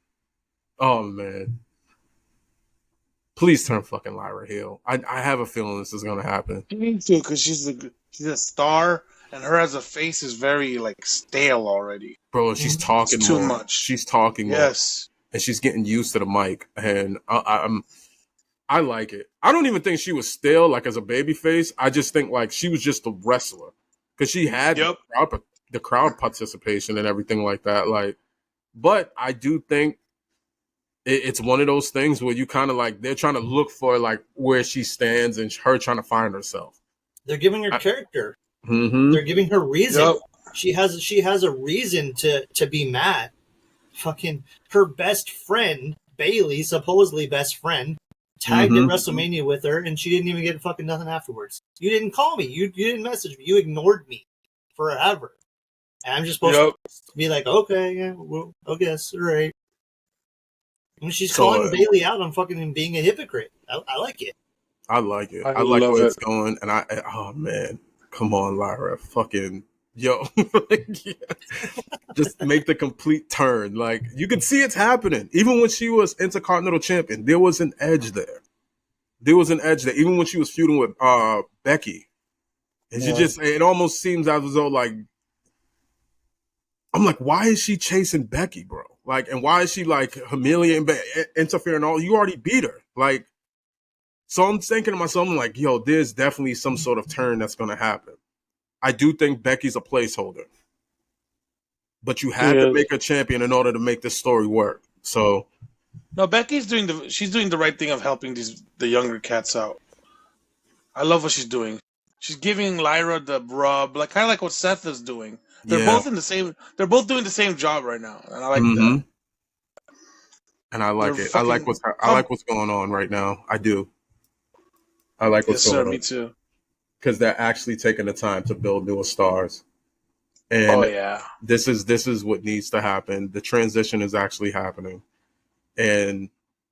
Please turn fucking Lyra heel. I have a feeling this is going to happen. She needs to, because she's a star, and her as a face is very like stale already. Bro, she's talking It's too more. much. She's talking more. Yes. And she's getting used to the mic. And I like it. I don't even think she was stale, like, as a baby face. I just think, like, she was just a wrestler. Because she had the crowd participation and everything like that. Like, but I do think it's one of those things where you kind of, like, they're trying to look for, like, where she stands and her trying to find herself. They're giving her character. Mm-hmm. They're giving her reason. Yep. She has a reason to be mad. Fucking her best friend, Bailey, supposedly best friend, tagged at WrestleMania with her, and she didn't even get fucking nothing afterwards. You didn't call me. You didn't message me. You ignored me forever. And I'm just supposed to be like, okay, yeah, well, I guess, all right. And she's calling Bailey out on fucking being a hypocrite. I like it. I like it. I like where it's going. And oh man, come on, Lyra, fucking yo, just make the complete turn. Like, you can see it's happening. Even when she was Intercontinental Champion, there was an edge there. Even when she was feuding with Becky, and she it almost seems as though, like, I'm like, why is she chasing Becky, bro? Like, and why is she like humiliating, interfering? All you already beat her, like. So I'm thinking to myself, I'm like, yo, there's definitely some sort of turn that's going to happen. I do think Becky's a placeholder. But you had to make her champion in order to make this story work. So no, Becky's doing the right thing of helping the younger cats out. I love what she's doing. She's giving Lyra the rub, like kind of like what Seth is doing. They're both doing the same job right now, and I like that. And I like it. I like what's going on right now. I do. I like what's going on. Me too. Because they're actually taking the time to build newer stars. And this is what needs to happen. The transition is actually happening. And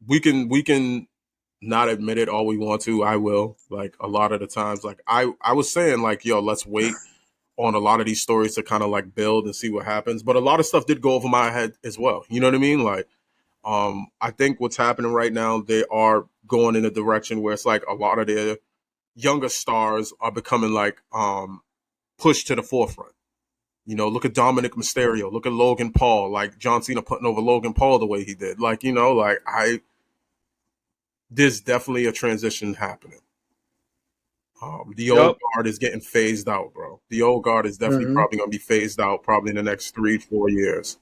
we can not admit it all we want to. I will. Like, a lot of the times, like I was saying, like, yo, let's wait on a lot of these stories to kind of like build and see what happens. But a lot of stuff did go over my head as well. You know what I mean? Like, I think what's happening right now, they are going in a direction where it's like a lot of their younger stars are becoming like pushed to the forefront. You know, look at Dominic Mysterio, look at Logan Paul, like John Cena putting over Logan Paul the way he did. Like, you know, like there's definitely a transition happening. The old guard is getting phased out, bro. The old guard is definitely probably going to be phased out probably in the next 3-4 years,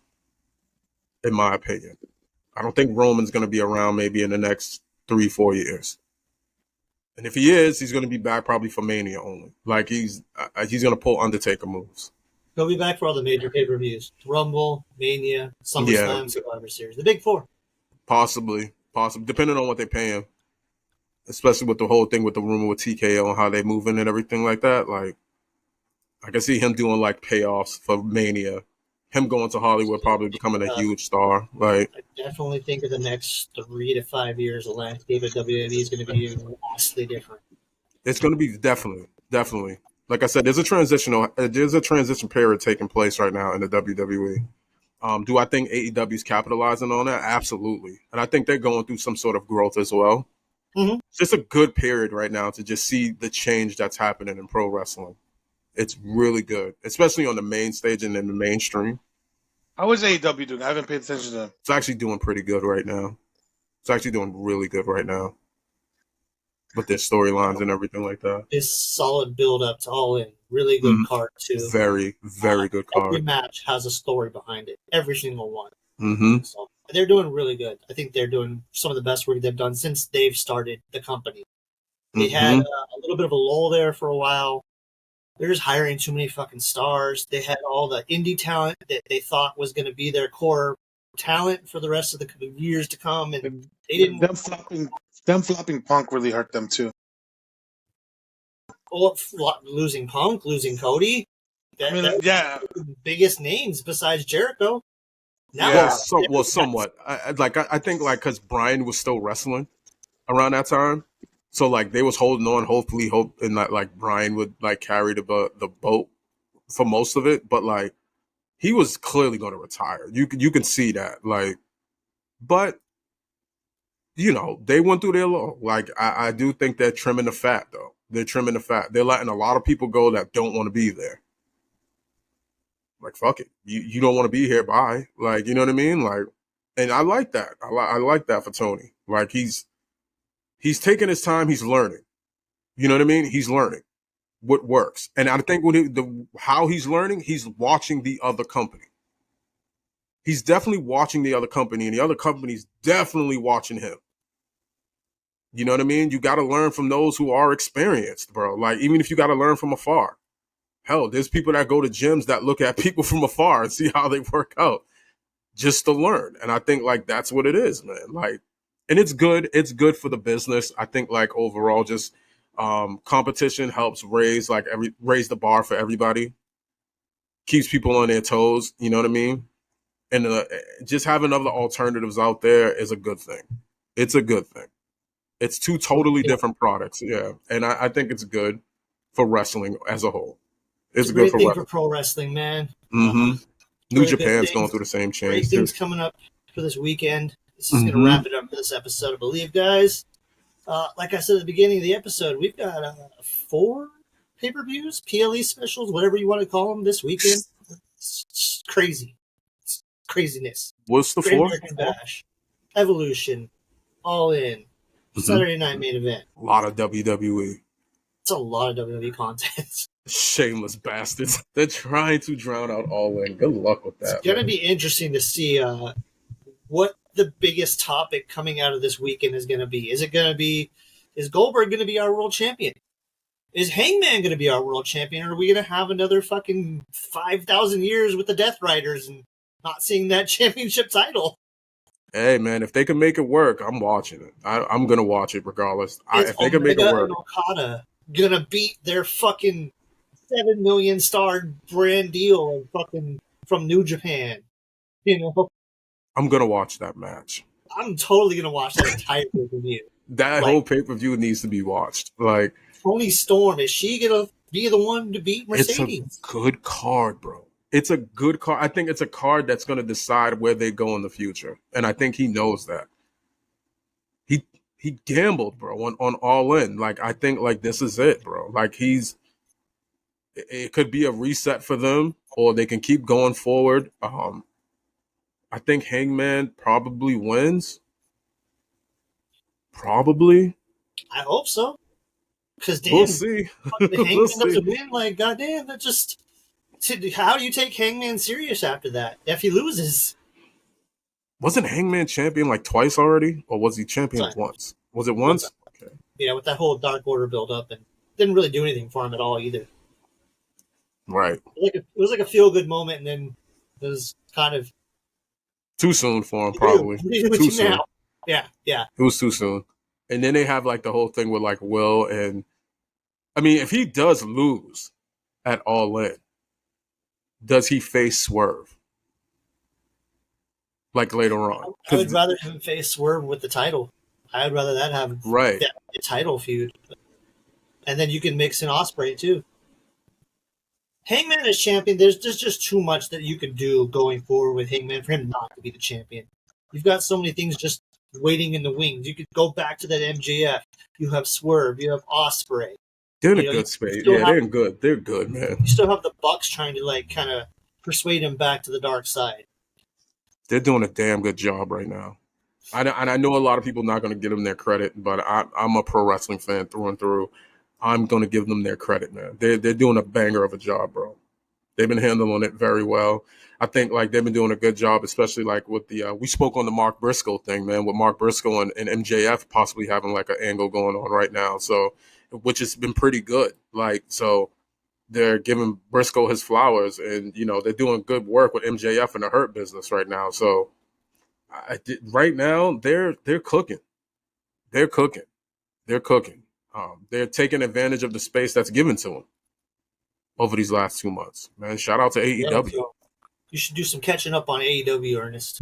in my opinion. I don't think Roman's going to be around maybe in the next 3-4 years. And if he is, he's going to be back probably for Mania only. Like, he's going to pull Undertaker moves. He'll be back for all the major pay-per-views. Rumble, Mania, SummerSlam, Survivor Series. The big four. Possibly. Depending on what they pay him. Especially with the whole thing with the rumor with TKO and how they moving and everything like that. Like, I can see him doing, like, payoffs for Mania. Him going to Hollywood, probably becoming a huge star. Like, I definitely think in the next 3 to 5 years, the landscape of WWE is going to be vastly different. It's going to be definitely. Like I said, there's a transition period taking place right now in the WWE. Do I think AEW is capitalizing on that? Absolutely. And I think they're going through some sort of growth as well. Mm-hmm. It's just a good period right now to just see the change that's happening in pro wrestling. It's really good, especially on the main stage and in the mainstream. How is AEW doing? I haven't paid attention to them. It's actually doing pretty good right now. It's actually doing really good right now. With their storylines and everything like that. It's solid build up to All In. Really good card, too. Very, very good card. Every match has a story behind it. Every single one. Mm-hmm. So they're doing really good. I think they're doing some of the best work they've done since they've started the company. They had a little bit of a lull there for a while. They're just hiring too many fucking stars. They had all the indie talent that they thought was going to be their core talent for the rest of the years to come, and they didn't. Them flopping Punk really hurt them too. Well, losing Punk, losing Cody. That's the biggest names besides Jericho. Now, somewhat. I think because Bryan was still wrestling around that time. So, like, they was holding on, hopefully, and that, like, Bryan would, like, carry the boat for most of it. But, like, he was clearly going to retire. You can see that. Like, but, you know, they went through their low. Like, I do think they're trimming the fat, though. They're trimming the fat. They're letting a lot of people go that don't want to be there. Like, fuck it. You don't want to be here. Bye. Like, you know what I mean? Like, and I like that. I like that for Tony. Like, he's taking his time. He's learning. You know what I mean? He's learning what works. And I think how he's learning, he's watching the other company. He's definitely watching the other company, and the other company's definitely watching him. You know what I mean? You got to learn from those who are experienced, bro. Like, even if you got to learn from afar. Hell, there's people that go to gyms that look at people from afar and see how they work out just to learn. And I think, like, that's what it is, man. Like, and it's good. It's good for the business. I think, like, overall, just competition helps raise the bar for everybody. Keeps people on their toes. You know what I mean? And just having other alternatives out there is a good thing. It's a good thing. It's two totally different products. Yeah. And I think it's good for wrestling as a whole. It's a great good thing for pro wrestling, man. Mm-hmm. New really Japan's going through the same change. Great things coming up for this weekend. This is Mm-hmm. going to wrap it up for this episode, I believe, guys. Like I said at the beginning of the episode, we've got 4 pay-per-views, PLE specials, whatever you want to call them, this weekend. It's crazy. It's craziness. What's the Great 4? American Bash, Evolution, All In, Saturday Night Main Event. A lot of WWE. It's a lot of WWE content. Shameless bastards. They're trying to drown out All In. Good luck with that. It's going to be interesting to see what the biggest topic coming out of this weekend is going to be. Is Goldberg going to be our world champion? Is Hangman going to be our world champion? Or are we going to have another fucking 5,000 years with the Death Riders and not seeing that championship title? Hey, man, if they can make it work, I'm watching it. I'm going to watch it regardless. If they can make it work. And Okada going to beat their fucking 7 million star brand deal fucking from New Japan. You know? I'm going to watch that match. I'm totally going to watch that entire pay-per-view. That whole pay-per-view needs to be watched. Like, Toni Storm, is she going to be the one to beat Mercedes? It's a good card, bro. It's a good card. I think it's a card that's going to decide where they go in the future. And I think he knows that. He gambled, bro, on All In. Like, I think, like, this is it, bro. Like, it could be a reset for them, or they can keep going forward. I think Hangman probably wins. Probably. I hope so. Because we'll see. The Hangman doesn't win. Like, goddamn, that just. How do you take Hangman serious after that? If he loses. Wasn't Hangman champion like twice already? Or was he champion once? Was it once? Okay. Yeah, with that whole Dark Order build up, and didn't really do anything for him at all either. Right. It was like a feel good moment, and then it was kind of too soon for him, probably. Too soon. Now. Yeah. It was too soon. And then they have like the whole thing with like Will, and I mean, if he does lose at All In, does he face Swerve? Like later on. I would rather him face Swerve with the title. I would rather that have a title feud. And then you can mix in Ospreay too. Hangman as champion, there's just too much that you could do going forward with Hangman for him not to be the champion. You've got so many things just waiting in the wings. You could go back to that MJF. You have Swerve. You have Ospreay. They're in a good space. Yeah, they're good. They're good, man. You still have the Bucks trying to like kind of persuade him back to the dark side. They're doing a damn good job right now. I know a lot of people not going to give them their credit, but I'm a pro wrestling fan through and through. I'm going to give them their credit, man. They're doing a banger of a job, bro. They've been handling it very well. I think like they've been doing a good job, especially like with the we spoke on the Mark Briscoe thing, man, with Mark Briscoe and MJF possibly having like an angle going on right now. So, which has been pretty good. Like, so they're giving Briscoe his flowers, and you know they're doing good work with MJF in the Hurt Business right now. So, right now they're cooking. They're cooking. They're cooking. They're taking advantage of the space that's given to them over these last 2 months. Man, shout out to AEW. Yeah, you should do some catching up on AEW, Ernest.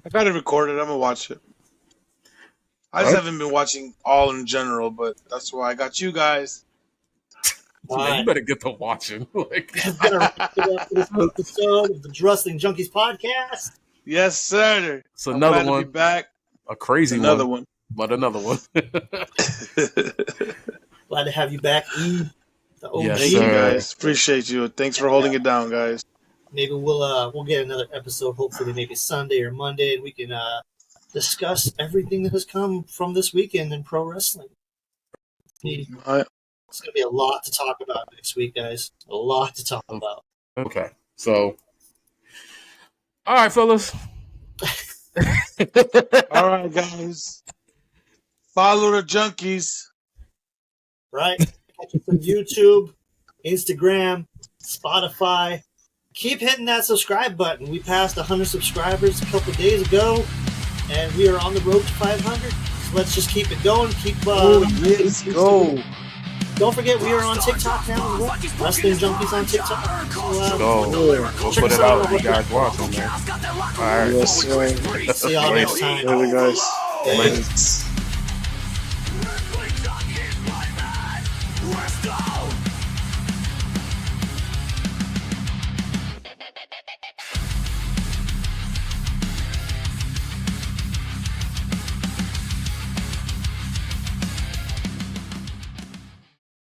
I got it recorded. I'm gonna watch it. I just haven't been watching All in general, but that's why I got you guys. Man, you better get to watching. Like, this episode of the Wrestling Junkeez podcast. Yes, sir. It's another one. To be back. A crazy another one. But another one. Glad to have you back, E. The OG. Yes, thank you, guys. Appreciate you. Thanks for holding it down, guys. maybe we'll get another episode, hopefully maybe Sunday or Monday, and we can discuss everything that has come from this weekend in pro wrestling. It's going to be a lot to talk about next week, guys. A lot to talk about. Okay. So, all right, fellas. All right, guys. Follow the Junkeez. Right? Catch us on YouTube, Instagram, Spotify. Keep hitting that subscribe button. We passed 100 subscribers a couple days ago, and we are on the road to 500. So let's just keep it going. Let's go. Don't forget, we are on TikTok now as well. Wrestling Junkeez on TikTok. We'll put it out if you guys want them, man. All right. Yes, sir. See y'all next time. Later, guys. Thanks.